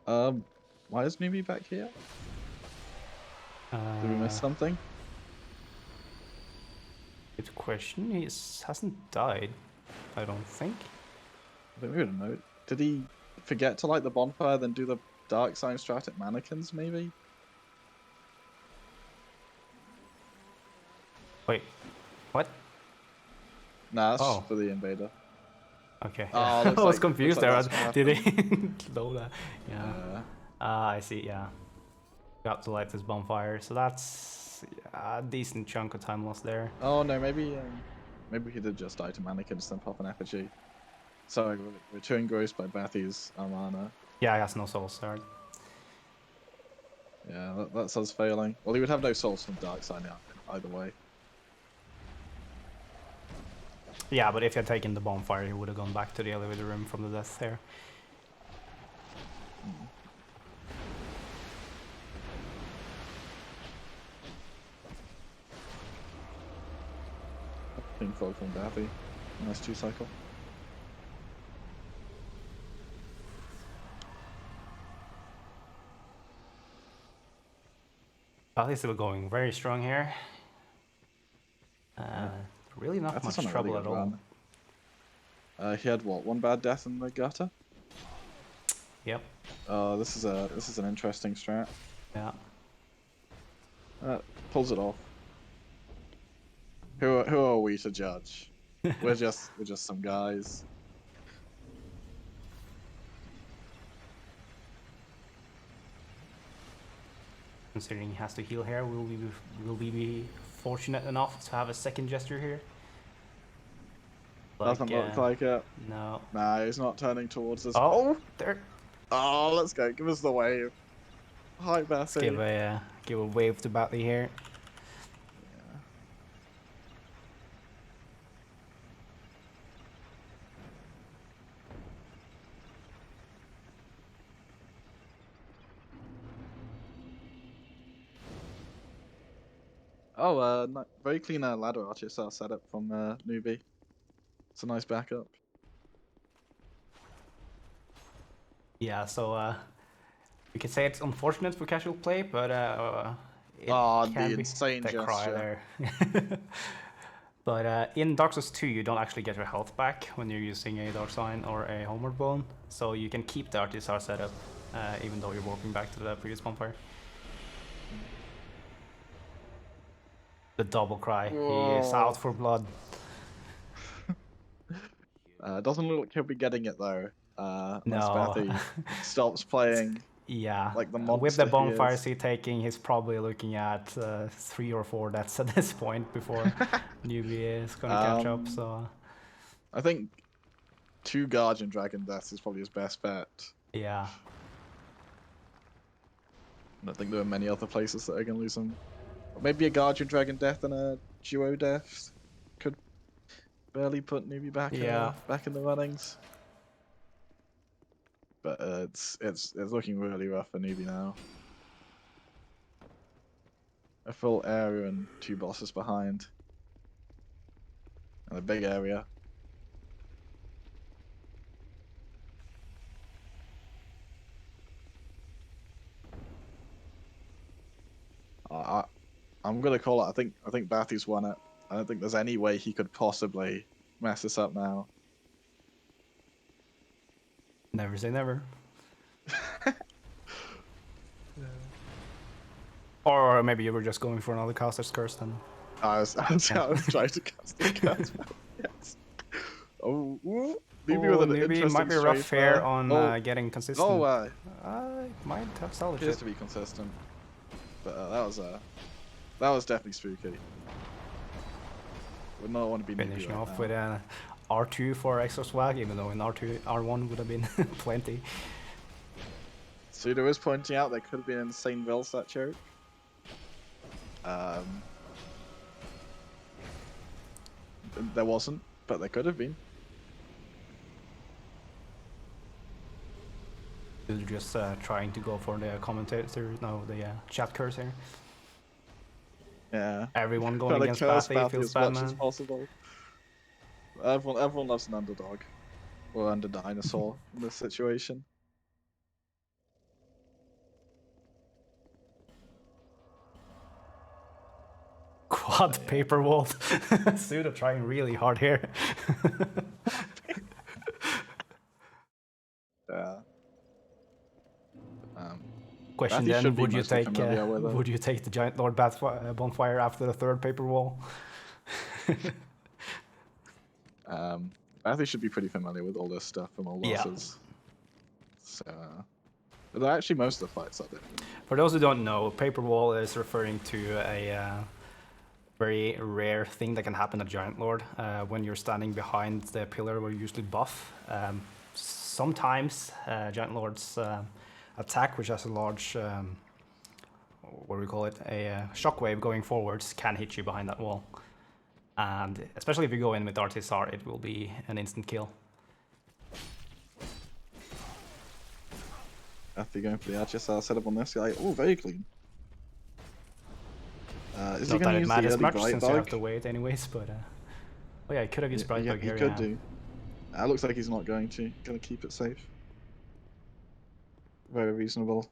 Why is Newbie back here? Did we miss something? Good question. He hasn't died, I don't think. I think we don't know. Did he forget to light the bonfire, then do the dark sign strat at mannequins, maybe? Wait, what? Nah, that's for the invader. Okay. Oh, Yeah. I was like, confused like there. Did he load that? Yeah. I see. Yeah. Got to light this bonfire, so that's a decent chunk of time lost there. Oh no, maybe he did just die to mannequins, then pop an effigy. Sorry, we're too engrossed by Bathy's Armana. Yeah, he has no soul sword. Yeah, that's us failing. Well, he would have no souls from Dark Side either way. Yeah, but if he had taken the bonfire, he would have gone back to the elevator room from the death there. Clean fog from Bathy. Nice 2-cycle. Bathy's still going very strong here. Really not much trouble at all. He had what, one bad death in the gutter? Yep. This is an interesting strat. Yeah. Pulls it off. Who are we to judge? we're just some guys. Considering he has to heal here, will we be fortunate enough to have a second gesture here? Doesn't look like it. No. Nah, he's not turning towards us. Oh, there. Oh, let's go. Give us the wave. Hi, Bathy. Let's give a wave to Bathy here. Yeah. Oh, very clean ladder archer setup from Newbie. It's a nice backup. Yeah, so you could say it's unfortunate for casual play, but it can the be insane the gesture. cry there. But in Dark Souls 2, you don't actually get your health back when you're using a Dark Sign or a Homeward Bone, so you can keep the Artisar setup even though you're walking back to the previous bonfire. The double cry. Whoa. He is out for blood. Doesn't look like he'll be getting it though. Unless No. Bathy stops playing. Yeah, like the monster with the bonfires he he's taking, he's probably looking at 3 or 4 deaths at this point before Newbie is gonna catch up. So I think 2 Guardian Dragon deaths is probably his best bet. yeah. I don't think there are many other places that are gonna lose him. Maybe a Guardian Dragon death and a duo death could barely put Newbie back in the runnings. But it's looking really rough for Newbie now. A full area and 2 bosses behind. And a big area. I'm gonna call it. I think Bathy's won it. I don't think there's any way he could possibly mess this up now. Never say never. Or maybe you were just going for another caster's curse then. I was trying to cast the curse. Yes. Oh, Newbie might be rough here on getting consistent. Oh, might have salvaged appears it. to be consistent. But that was definitely spooky. Would not want to be finishing right off now. with an R2 for extra swag, even though in R1 would have been plenty. Sudo is pointing out there could have been an insane Velstrat joke. There wasn't, but there could have been. They're just trying to go for the commentator, no, the chat cursor. Yeah. Everyone going against Bathy feels as bad, much man. as possible. Everyone loves an underdog. Or under dinosaur in this situation. Quad paper wall. Sudo trying really hard here. Yeah. Question Bathy then: should be Would you mostly take familiar with it. would you take the Giant Lord bonfire after the third paper wall? Bathy should be pretty familiar with all this stuff from all losses. Yeah. So, but actually, most of the fights are different. For those who don't know, paper wall is referring to a very rare thing that can happen at Giant Lord when you're standing behind the pillar where you usually buff. Sometimes Giant Lord's attack, which has a large, what do we call it, a shockwave going forwards, can hit you behind that wall. And especially if you go in with RTSR, it will be an instant kill. After going for the RTSR setup on this guy, oh, very clean. Is he Not going that to it use the matters early much bright since you have bug? to wait anyways, but oh yeah, he could have used bright bug here. He could do. Looks like he's not going to. Going to keep it safe. Very reasonable.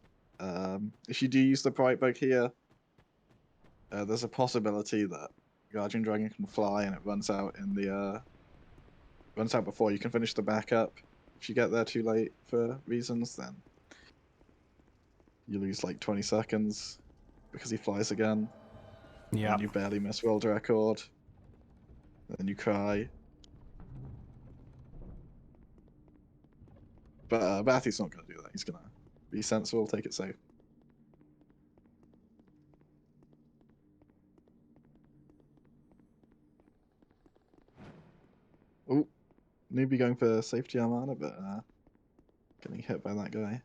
If you do use the bright bug here, there's a possibility that Guardian Dragon can fly and it runs out in the runs out before you can finish the backup. If you get there too late for reasons, then you lose like 20 seconds because he flies again. Yeah. And you barely miss world record. Then you cry. But Bathy's not going to do that. He's going to be sensible, take it safe. Oh, Newbie going for safety Armada, but getting hit by that guy.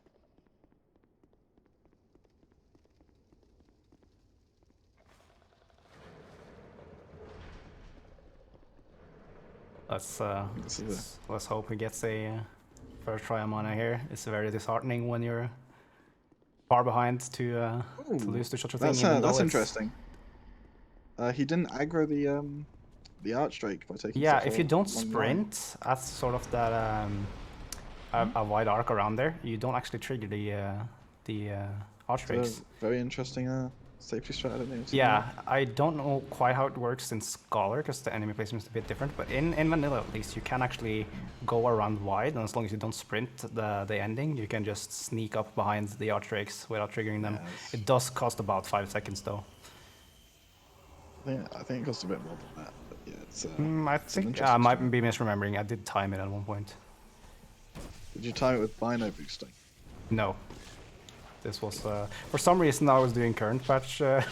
Let's hope he gets a first try on mana here. It's very disheartening when you're far behind to lose to such a thing. That's interesting. He didn't aggro the Archdrake by taking. Yeah, if you don't sprint at sort of that a wide arc around there, you don't actually trigger the Archdrakes. Very interesting safety strategy. Yeah, I don't know quite how it works in Scholar because the enemy placement is a bit different, but in Vanilla at least you can actually go around wide, and as long as you don't sprint the ending, you can just sneak up behind the Archdrakes without triggering them. Yes. It does cost about 5 seconds though. I think it costs a bit more than that, but yeah, it's I think I might be misremembering. I did time it at one point. Did you time it with Bino boosting? No. This was, for some reason I was doing current patch, like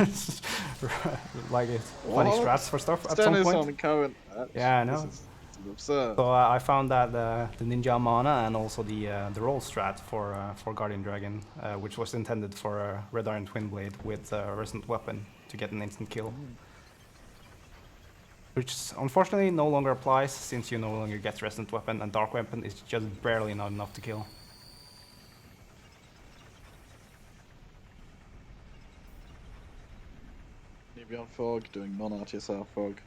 funny strats for stuff at some point. On current patch. Yeah, I know. This is absurd. So I found that the Ninja Mana and also the roll strat for Guardian Dragon, which was intended for a Red Iron Twin Blade with a Resonant Weapon to get an instant kill. Which unfortunately no longer applies since you no longer get Resonant Weapon, and Dark Weapon is just barely not enough to kill. Beyond Fog, doing non-RTSR Fog.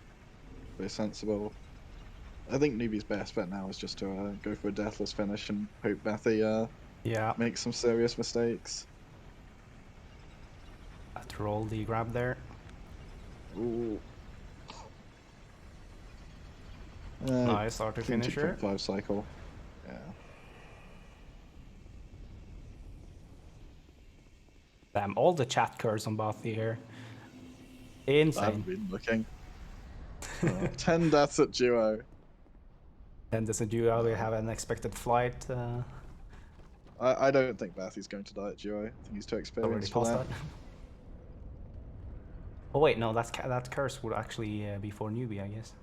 Very sensible. I think Newbie's best bet now is just to go for a deathless finish and hope Bathy makes some serious mistakes. After all, the grab there. Ooh. Nice auto finisher. 2.5 cycle. Yeah. Damn, all the chat curves on Bathy here. Insane. I haven't been looking. 10 deaths at duo. 10 deaths at duo, we have an expected flight. I don't think Bathy's going to die at duo. I think he's too experienced for that. Oh wait, no, that curse would actually be for newbie, I guess.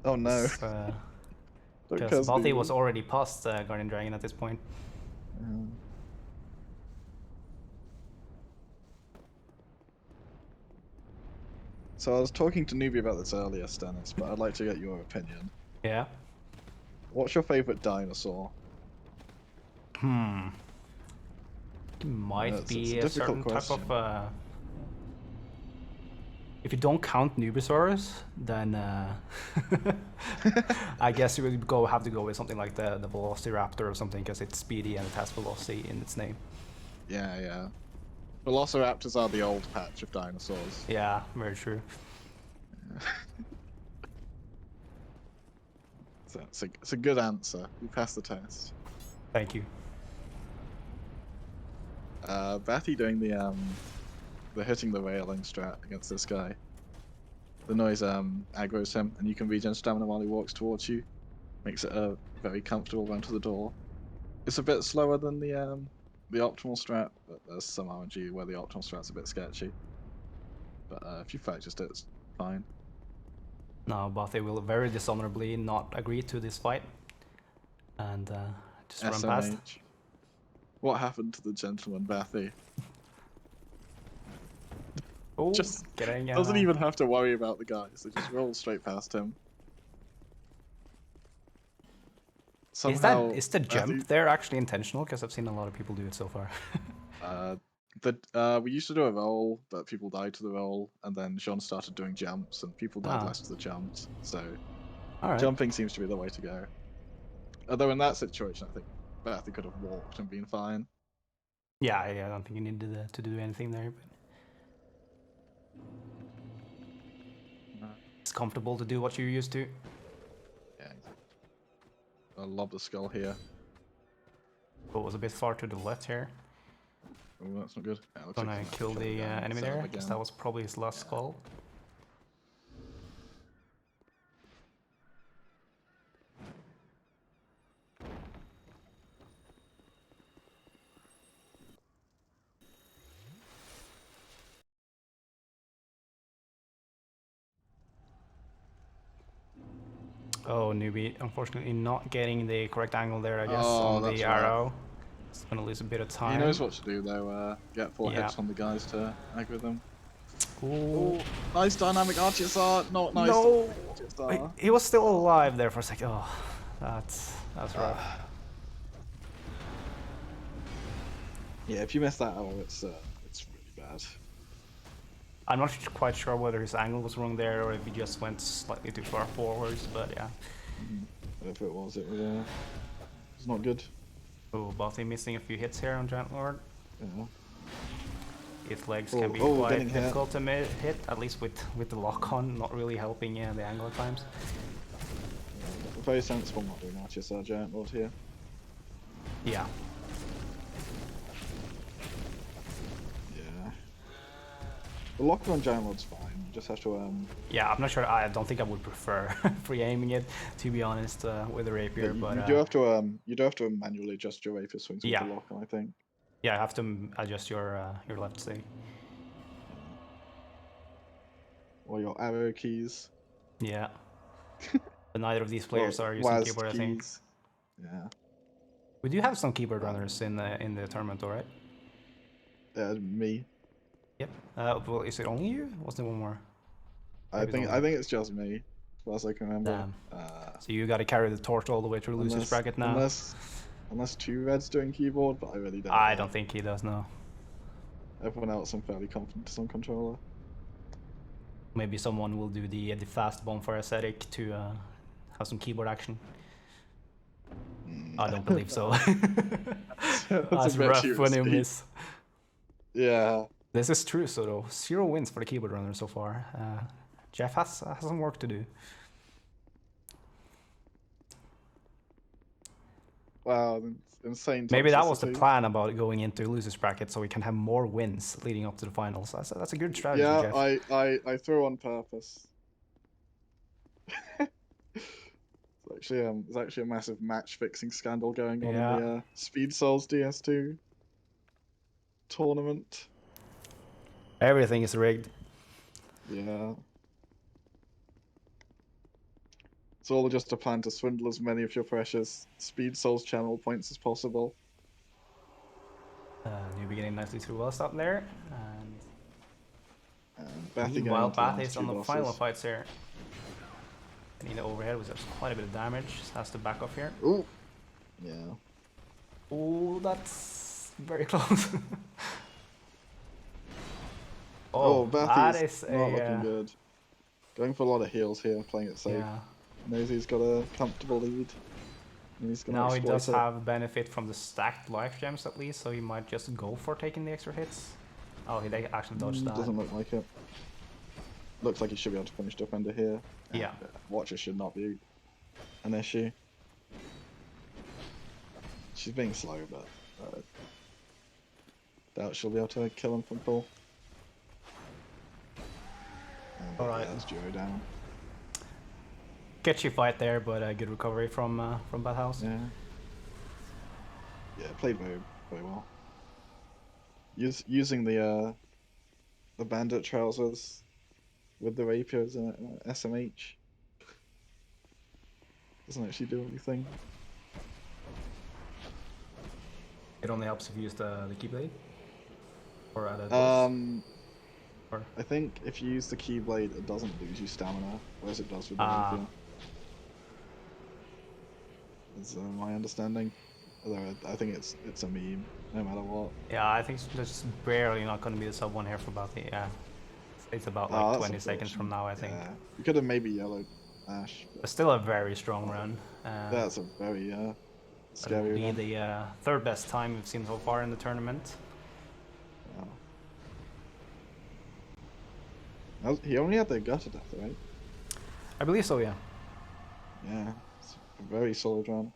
Oh no. Don't Because curse Balti was newbie. already past Guardian Dragon at this point. So I was talking to Newbie about this earlier, Stennis, but I'd like to get your opinion. Yeah. What's your favorite dinosaur? It might It's be a a difficult certain type question. of. If you don't count Newbiesaurus, then I guess you would have to go with something like the Velociraptor or something, because it's speedy and it has velocity in its name. Yeah, yeah. Velociraptors are the old patch of dinosaurs. Yeah, very true. So it's a good answer. You passed the test. Thank you. Batty doing the hitting the railing strat against this guy. The noise aggroes him, and you can regen stamina while he walks towards you. Makes it a very comfortable run to the door. It's a bit slower than the optimal strat, but there's some RNG where the optimal strat's a bit sketchy. But if you practiced it, it's fine. No, but they will very dishonorably not agree to this fight. And just run past. SMH. What happened to the gentleman, Bathy? Oh, Just getting, doesn't even have to worry about the guys. They just roll straight past him. Somehow, is the jump there actually intentional? Because I've seen a lot of people do it so far. we used to do a roll, but people died to the roll, and then Jean started doing jumps, and people died less to the jumps. So jumping seems to be the way to go. Although in that situation, I think Bathy could have walked and been fine. Yeah, I don't think you needed to do anything there. But it's comfortable to do what you're used to. Yeah. I love the skull here. Oh, it was a bit far to the left here. Oh, that's not good. Yeah, Gonna kill the enemy there, because that was probably his last skull. Oh, newbie, unfortunately not getting the correct angle there, I guess, on the arrow. It's gonna lose a bit of time. He knows what to do though, get 4 hits on the guys to aggro them. Ooh, nice dynamic RTSR, not nice. No! He was still alive there for a second. Oh, that's rough. Yeah, if you miss that arrow, it's really bad. I'm not quite sure whether his angle was wrong there or if he just went slightly too far forwards, but yeah. Whatever it was not good. Oh, Balti missing a few hits here on Giant Lord. Yeah. His legs can be quite difficult to hit, at least with the lock-on, not really helping the angle at times. Yeah, very sensible not doing RTSR Giant Lord here. Yeah. The lock on Giant Lord's fine. You just have to Yeah, I'm not sure. I don't think I would prefer free aiming it, to be honest, with a rapier. Yeah, but you do have to manually adjust your rapier swings with the lock on, I think. Yeah, I have to adjust your left stick. Or your arrow keys. Yeah. But neither of these players are using keyboard, keys. I think. Yeah. We do have some keyboard runners in the tournament, alright? Me. Yep. Well, is it only you? Was there one more? I think it's just me, as far as I can remember. So you got to carry the torch all the way through Lucy's bracket now. Unless 2Red's doing keyboard, but I really don't. I don't think he does, no. Everyone else, I'm fairly confident is on controller. Maybe someone will do the fast bonfire aesthetic to have some keyboard action. I don't believe so. That's rough when you miss. Yeah. This is true, so though. 0 wins for the keyboard runner so far. Jeff has some work to do. Wow, insane. Maybe that was the plan about going into losers bracket, so we can have more wins leading up to the finals. That's a good strategy, Jeff. Yeah, I threw on purpose. There's actually a massive match fixing scandal going on in the Speed Souls DS2 tournament. Everything is rigged. Yeah. It's all just a plan to swindle as many of your precious Speed Souls channel points as possible. Newbie getting nicely through well stop there. And Bathy going Meanwhile, into the Bath last is two on the bosses. final fights here. Getting the overhead, which does quite a bit of damage. Has to back off here. Ooh. Yeah. Oh, that's very close. Oh, that Bathy's is not looking good. Going for a lot of heals here, playing it safe. Yeah. Knows he's got a comfortable lead. And he's gonna Now he does it. have benefit from the stacked life gems at least, so he might just go for taking the extra hits. Oh, he actually dodged that. Doesn't look like it. Looks like he should be able to finish Defender here. Yeah. Watcher should not be an issue. She's being slow, but doubt she'll be able to kill him from full. Alright. That's Duo down. Sketchy fight there, but a good recovery from Bad House. Yeah. Yeah, played very well. Using the bandit trousers with the rapiers and SMH doesn't actually do anything. It only helps if you use the Keyblade? Or at a or? I think if you use the Keyblade, it doesn't lose you stamina, whereas it does with the rapier. Is my understanding. Although I think it's a meme, no matter what. Yeah, I think it's just barely not going to be the sub 1 here for Bathy, yeah. It's about like 20 seconds from now, I think. Yeah. You could have maybe yellowed Ash. But still a very strong run. That's a very scary run. run. The third best time we've seen so far in the tournament. Wow. He only had the gutter death, right? I believe so, yeah. Yeah, it's a very solid run.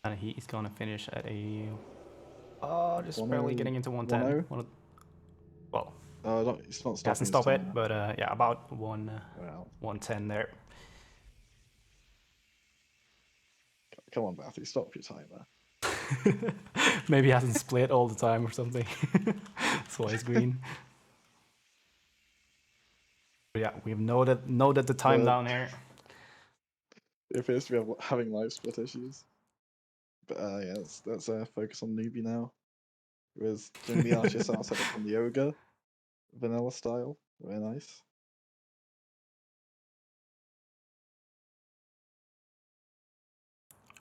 And he's gonna finish at a... Oh, just barely getting into 110. Well, it's not stopping. Hasn't stopped it, but yeah, about 110 there. Come on, Bathy, stop your timer. Maybe he hasn't split all the time or something. That's why he's green. But yeah, we've noted the time down here. It appears to be having live split issues. But yeah, let's focus on Newbie now. Whereas doing the RCSR setup from the Ogre, vanilla style, very nice.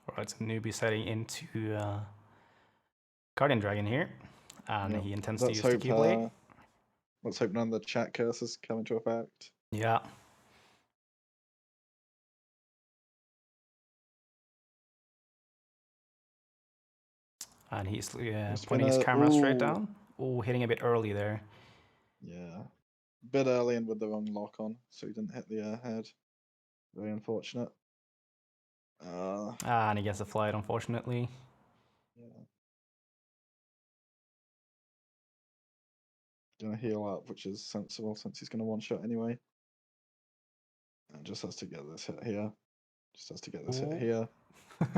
Alright, so Newbie setting into Guardian Dragon here, and he intends to use the Keyblade. Let's hope none of the chat curses come into effect. Yeah. And he's putting his camera straight down. Oh, hitting a bit early there. Yeah. A bit early and with the wrong lock on, so he didn't hit the head. Very unfortunate. And he gets a flight, unfortunately. Yeah. Gonna heal up, which is sensible since he's gonna one-shot anyway. And just has to get this hit here.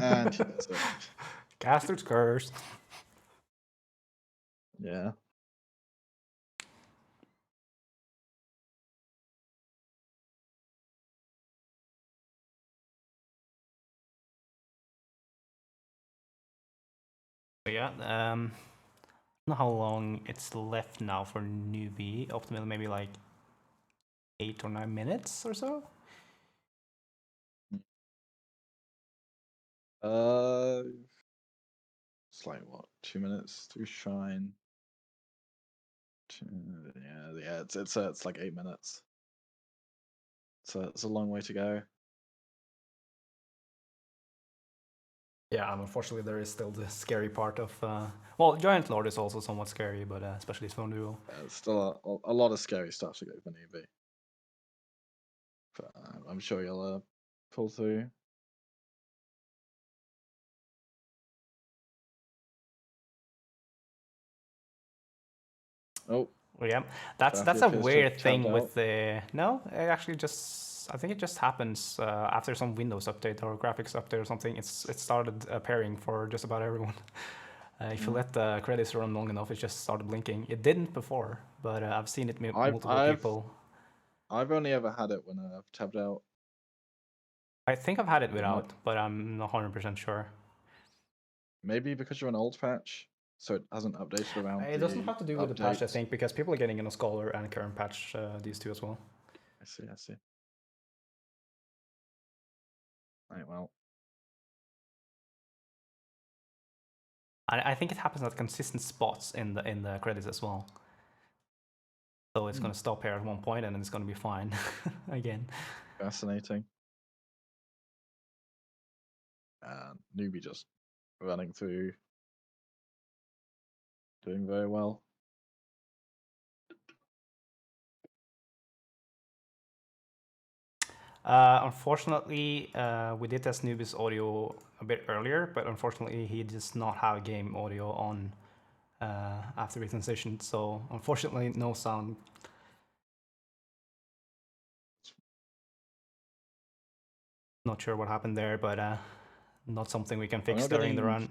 And he does it. Caster's Curse. Yeah. But yeah, I don't know how long it's left now for Newbie. Optimally, maybe like 8 or 9 minutes or so. It's like what, 2 minutes through Shrine. Yeah. It's like 8 minutes. So it's a long way to go. Yeah, unfortunately there is still the scary part of... well, Giant Lord is also somewhat scary, but especially his phone duel. Yeah, it's still a lot of scary stuff to go for Newbie. But I'm sure you'll pull through. Oh. Well, yeah, that's a weird thing with the... No, it actually just... I think it just happens after some Windows update or graphics update or something. It started appearing for just about everyone. If you let the credits run long enough, it just started blinking. It didn't before, but I've seen it multiple people. I've only ever had it when I've tabbed out. I think I've had it without, but I'm not 100% sure. Maybe because you're an old patch, so it hasn't updated around. It doesn't have to do with the patch, I think, because people are getting in a Scholar and current patch these two as well. I see. Right, well. I think it happens at consistent spots in the credits as well. So it's going to stop here at one point, and then it's going to be fine again. Fascinating. Newbie just running through, doing very well. Unfortunately, we did test Newbie's audio a bit earlier, but unfortunately he does not have game audio on after we transitioned, so unfortunately no sound. Not sure what happened there, but not something we can fix during the run.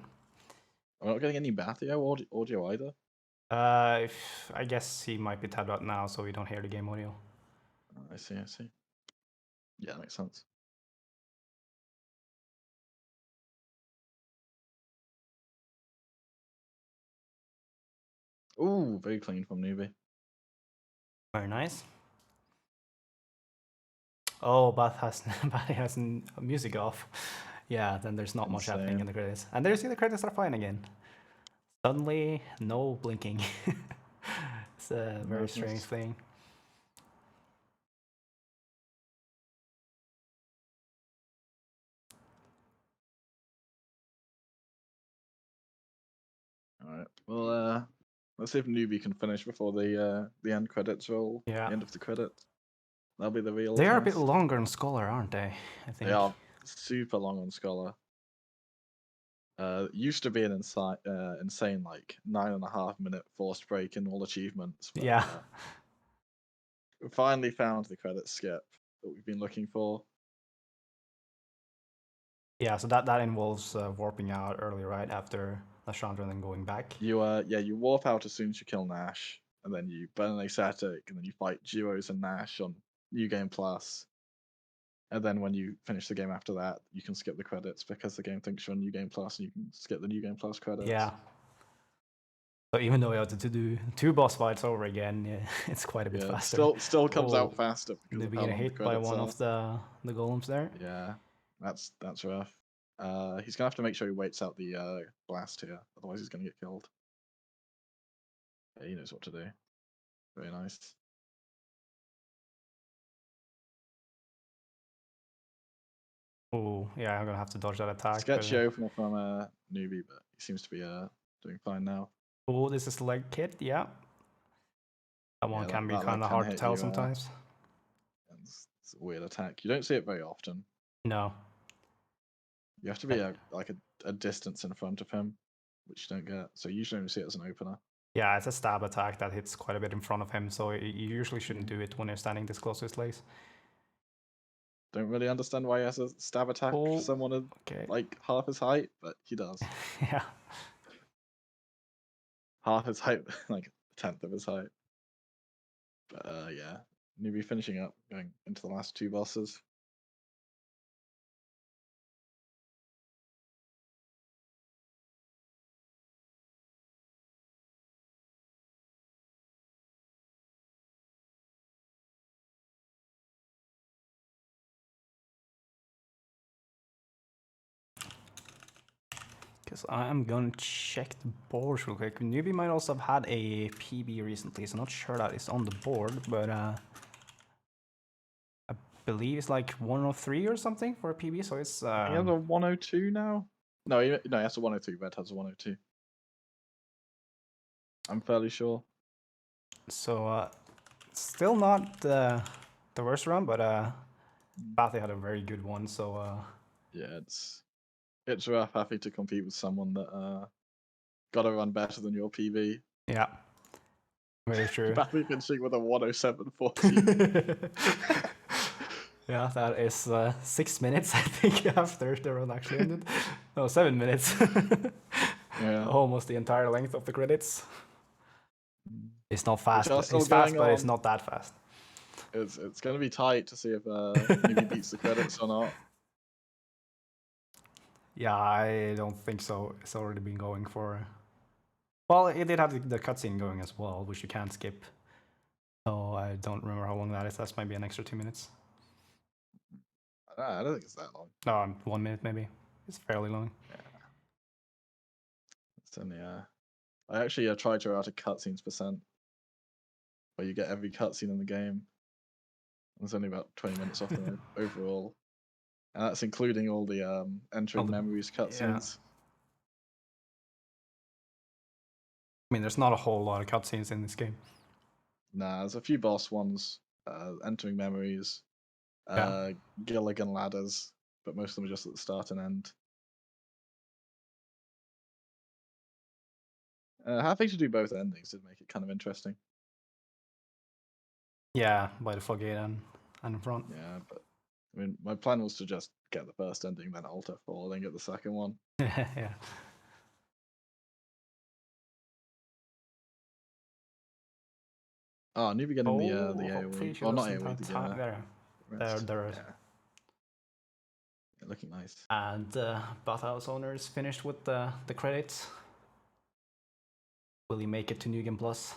I'm not getting any Bathio audio either. I guess he might be tabbed out now, so we don't hear the game audio. I see. Yeah, that makes sense. Ooh, very clean from Newbie. Very nice. Oh, Bath has music off. Yeah, then there's not much happening in the credits. And there's the credits are fine again. Suddenly, no blinking. It's a very strange thing. All right. Well, let's see if Newbie can finish before the end credits roll. Yeah. The end of the credits. That'll be the real. They are a bit longer on Scholar, aren't they? I think they are super long on Scholar. Used to be an insane like 9.5 minute forced break in all achievements. But, yeah. we finally found the credit skip that we've been looking for. Yeah, so that involves warping out early, right after Lashundra and then going back. You warp out as soon as you kill Nash, and then you burn an ascetic, and then you fight Duos and Nash on New Game Plus. And then when you finish the game after that, you can skip the credits because the game thinks you're on New Game Plus, and you can skip the New Game Plus credits. Yeah. So even though we have to do 2 boss fights over again, yeah, it's quite a bit faster. Still comes out faster. Because we get hit by one of the golems there. Yeah, that's rough. He's gonna have to make sure he waits out the blast here, otherwise he's gonna get killed. Yeah, he knows what to do. Very nice. Oh, yeah, I'm gonna have to dodge that attack. Sketchy opener from Newbie, but he seems to be doing fine now. Oh, this is leg kit, yeah. That one can be kind of hard to tell sometimes. It's a weird attack. You don't see it very often. No. You have to be a distance in front of him, which you don't get. So you usually only see it as an opener. Yeah, it's a stab attack that hits quite a bit in front of him, so you usually shouldn't do it when you're standing this close to his legs. Don't really understand why he has a stab attack for someone like half his height, but he does. Yeah. Half his height, like a tenth of his height. But yeah, Newbie finishing up, going into the last 2 bosses. Because I'm gonna check the board real quick. Newbie might also have had a PB recently, so I'm not sure that it's on the board, but I believe it's like 103 or something for a PB, so it's... He has a 102 now? No, he has a 102. Red has a 102. I'm fairly sure. So, still not the worst run, but Bathy had a very good one, so... Yeah, it's rough having to compete with someone that got to run better than your PB. Yeah, very true. Bathy finishing with a 107.40. Yeah, that is 6 minutes, I think, after the run actually ended. No, 7 minutes. Yeah. Almost the entire length of the credits. It's not fast. Which are still It's fast, going but it's on. not that fast. It's going to be tight to see if Newbie beats the credits or not. Yeah, I don't think so. It's already been going for. Well, it did have the cutscene going as well, which you can't skip. So I don't remember how long that is. That's maybe an extra 2 minutes. I don't think it's that long. No, 1 minute maybe. It's fairly long. Yeah. It's only I actually tried to write a cutscenes %, where you get every cutscene in the game. It's only about 20 minutes off the overall, and that's including all the entering memories cutscenes. Yeah. I mean, there's not a whole lot of cutscenes in this game. Nah, there's a few boss ones, entering memories, Gilligan ladders, but most of them are just at the start and end. Having to do both endings did make it kind of interesting. Yeah, by the floodgate and in front. Yeah, but I mean, my plan was to just get the first ending, then alter 4, then get the second one. Yeah. Oh, Newbie getting the AoE. Well, not AoE, There is. Yeah, looking nice. And Bathhouse owner is finished with the credits. Will he make it to New Game Plus?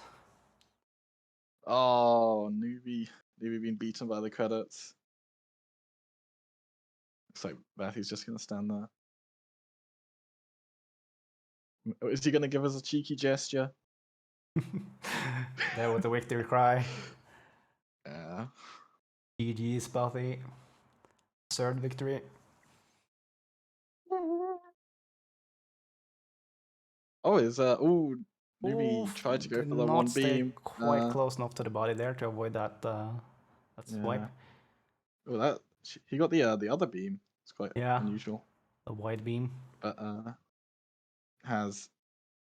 Oh, Newbie being beaten by the credits. Looks like Matthew's just gonna stand there. Is he gonna give us a cheeky gesture? There with the victory cry. Yeah. GG's, Bathy. Third victory. Oh, is Newbie tried to go for the one beam. Quite close enough to the body there to avoid that swipe. Oh, he got the other beam. It's quite unusual. The wide beam. But has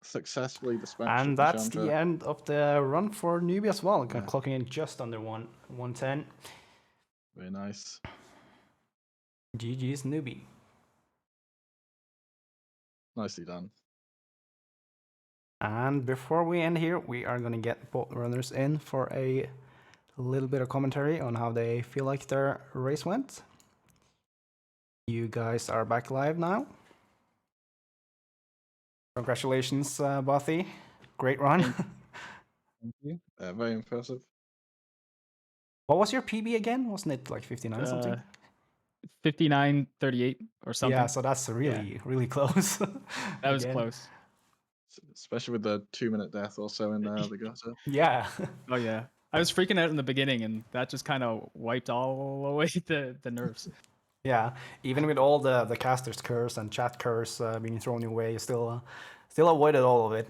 successfully dispatched. And that's the end of the run for Newbie as well. Clocking in just under 110. Very nice. GG's Newbie. Nicely done. And before we end here, we are going to get both runners in for a little bit of commentary on how they feel like their race went. You guys are back live now. Congratulations, Bathy. Great run. Thank you. Very impressive. What was your PB again? Wasn't it like 59 something? 59:38 or something. Yeah, so that's really close. That was close. Especially with the 2-minute death or so in the gutter. Yeah. Oh yeah. I was freaking out in the beginning, and that just kind of wiped all away the nerves. Yeah, even with all the caster's curse and chat curse being thrown your way, you still avoided all of it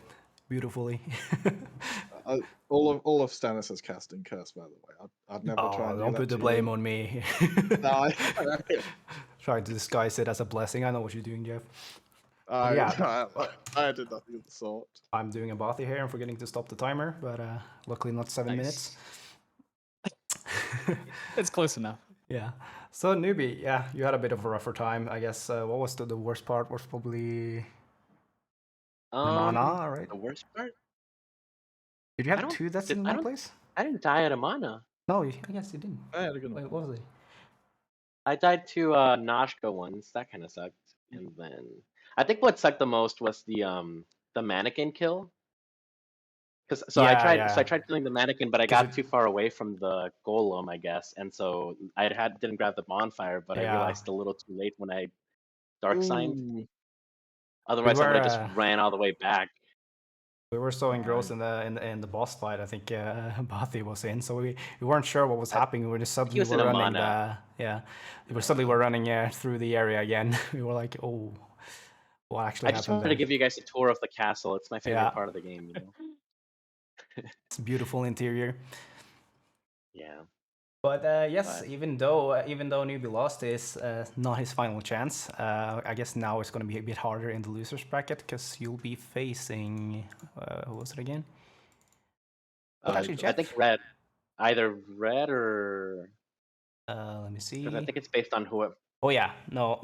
beautifully. All of Stannis' casting curse, by the way. I'd never try and do don't that put the blame on me. No, Try to disguise it as a blessing. I know what you're doing, Jeff. I did nothing of the sort. I'm doing a Bathy here and forgetting to stop the timer, but luckily not 7 minutes. It's close enough. Yeah. So Newbie, you had a bit of a rougher time, I guess. What was the worst part? Was probably mana, right? The worst part? Did you have 2 deaths in one place? I didn't die at a mana. No, I guess you didn't. I had a good one. Wait, what was it? I died to Noshka once. That kind of sucked. And then I think what sucked the most was the mannequin kill. I tried killing the mannequin, but I got too far away from the golem, I guess, and so didn't grab the bonfire, but I realized a little too late when I dark signed. Otherwise, I would have just ran all the way back. We were so engrossed in the boss fight. I think Bathy was in, so we weren't sure what was happening. We were just suddenly running. We were running through the area again. We were like, oh, what actually happened? I just wanted to give you guys a tour of the castle. It's my favorite part of the game. You know? It's a beautiful interior. Yeah. But yes, even though Newbie lost, is not his final chance. I guess now it's going to be a bit harder in the losers bracket because you'll be facing who was it again? Actually, I think red, either red or. Let me see. I think it's based on whoever. Oh yeah, no,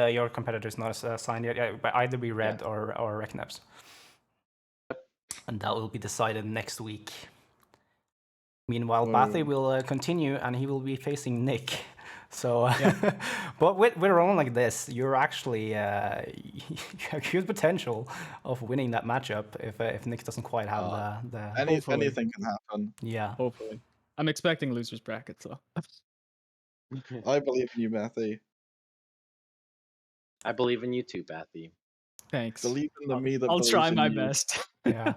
your competitor's not assigned yet. Yeah, but either be red or Reknebs. And that will be decided next week. Meanwhile, Bathy will continue, and he will be facing Nick. So, Yeah. but with a run like this, you're actually you have huge potential of winning that matchup if Nick doesn't quite have the. Anything can happen. Yeah. Hopefully, I'm expecting losers bracket, so. I believe in you, Matthew. I believe in you too, Bathy. Thanks. Believe in the me that I'll believes try in my you. best. Yeah.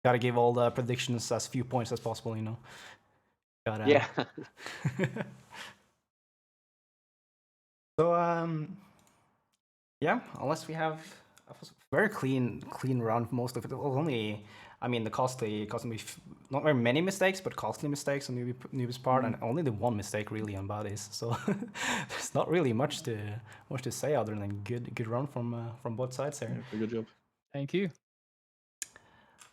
Gotta give all the predictions as few points as possible, you know. Gotta. Yeah. So yeah, unless we have a very clean run for most of it. It was only, I mean, the costly not very many mistakes, but costly mistakes on Newbie's part, and only the one mistake really on Badis. So there's not really much to say other than good run from both sides there. Yeah, good job. Thank you.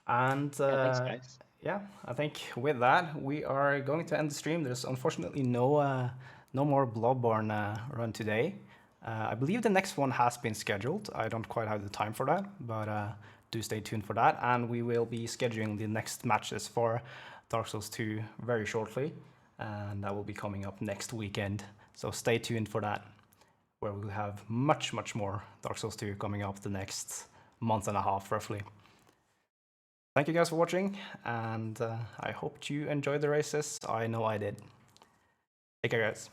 And thanks, guys. yeah, I think with that we are going to end the stream. There's unfortunately no more Bloodborne run today. I believe the next one has been scheduled. I don't quite have the time for that, but do stay tuned for that. And we will be scheduling the next matches for Dark Souls 2 very shortly, and that will be coming up next weekend. So stay tuned for that, where we'll have much more Dark Souls 2 coming up the next month and a half roughly. Thank you guys for watching, and I hope you enjoyed the races. I know I did. Take care, guys.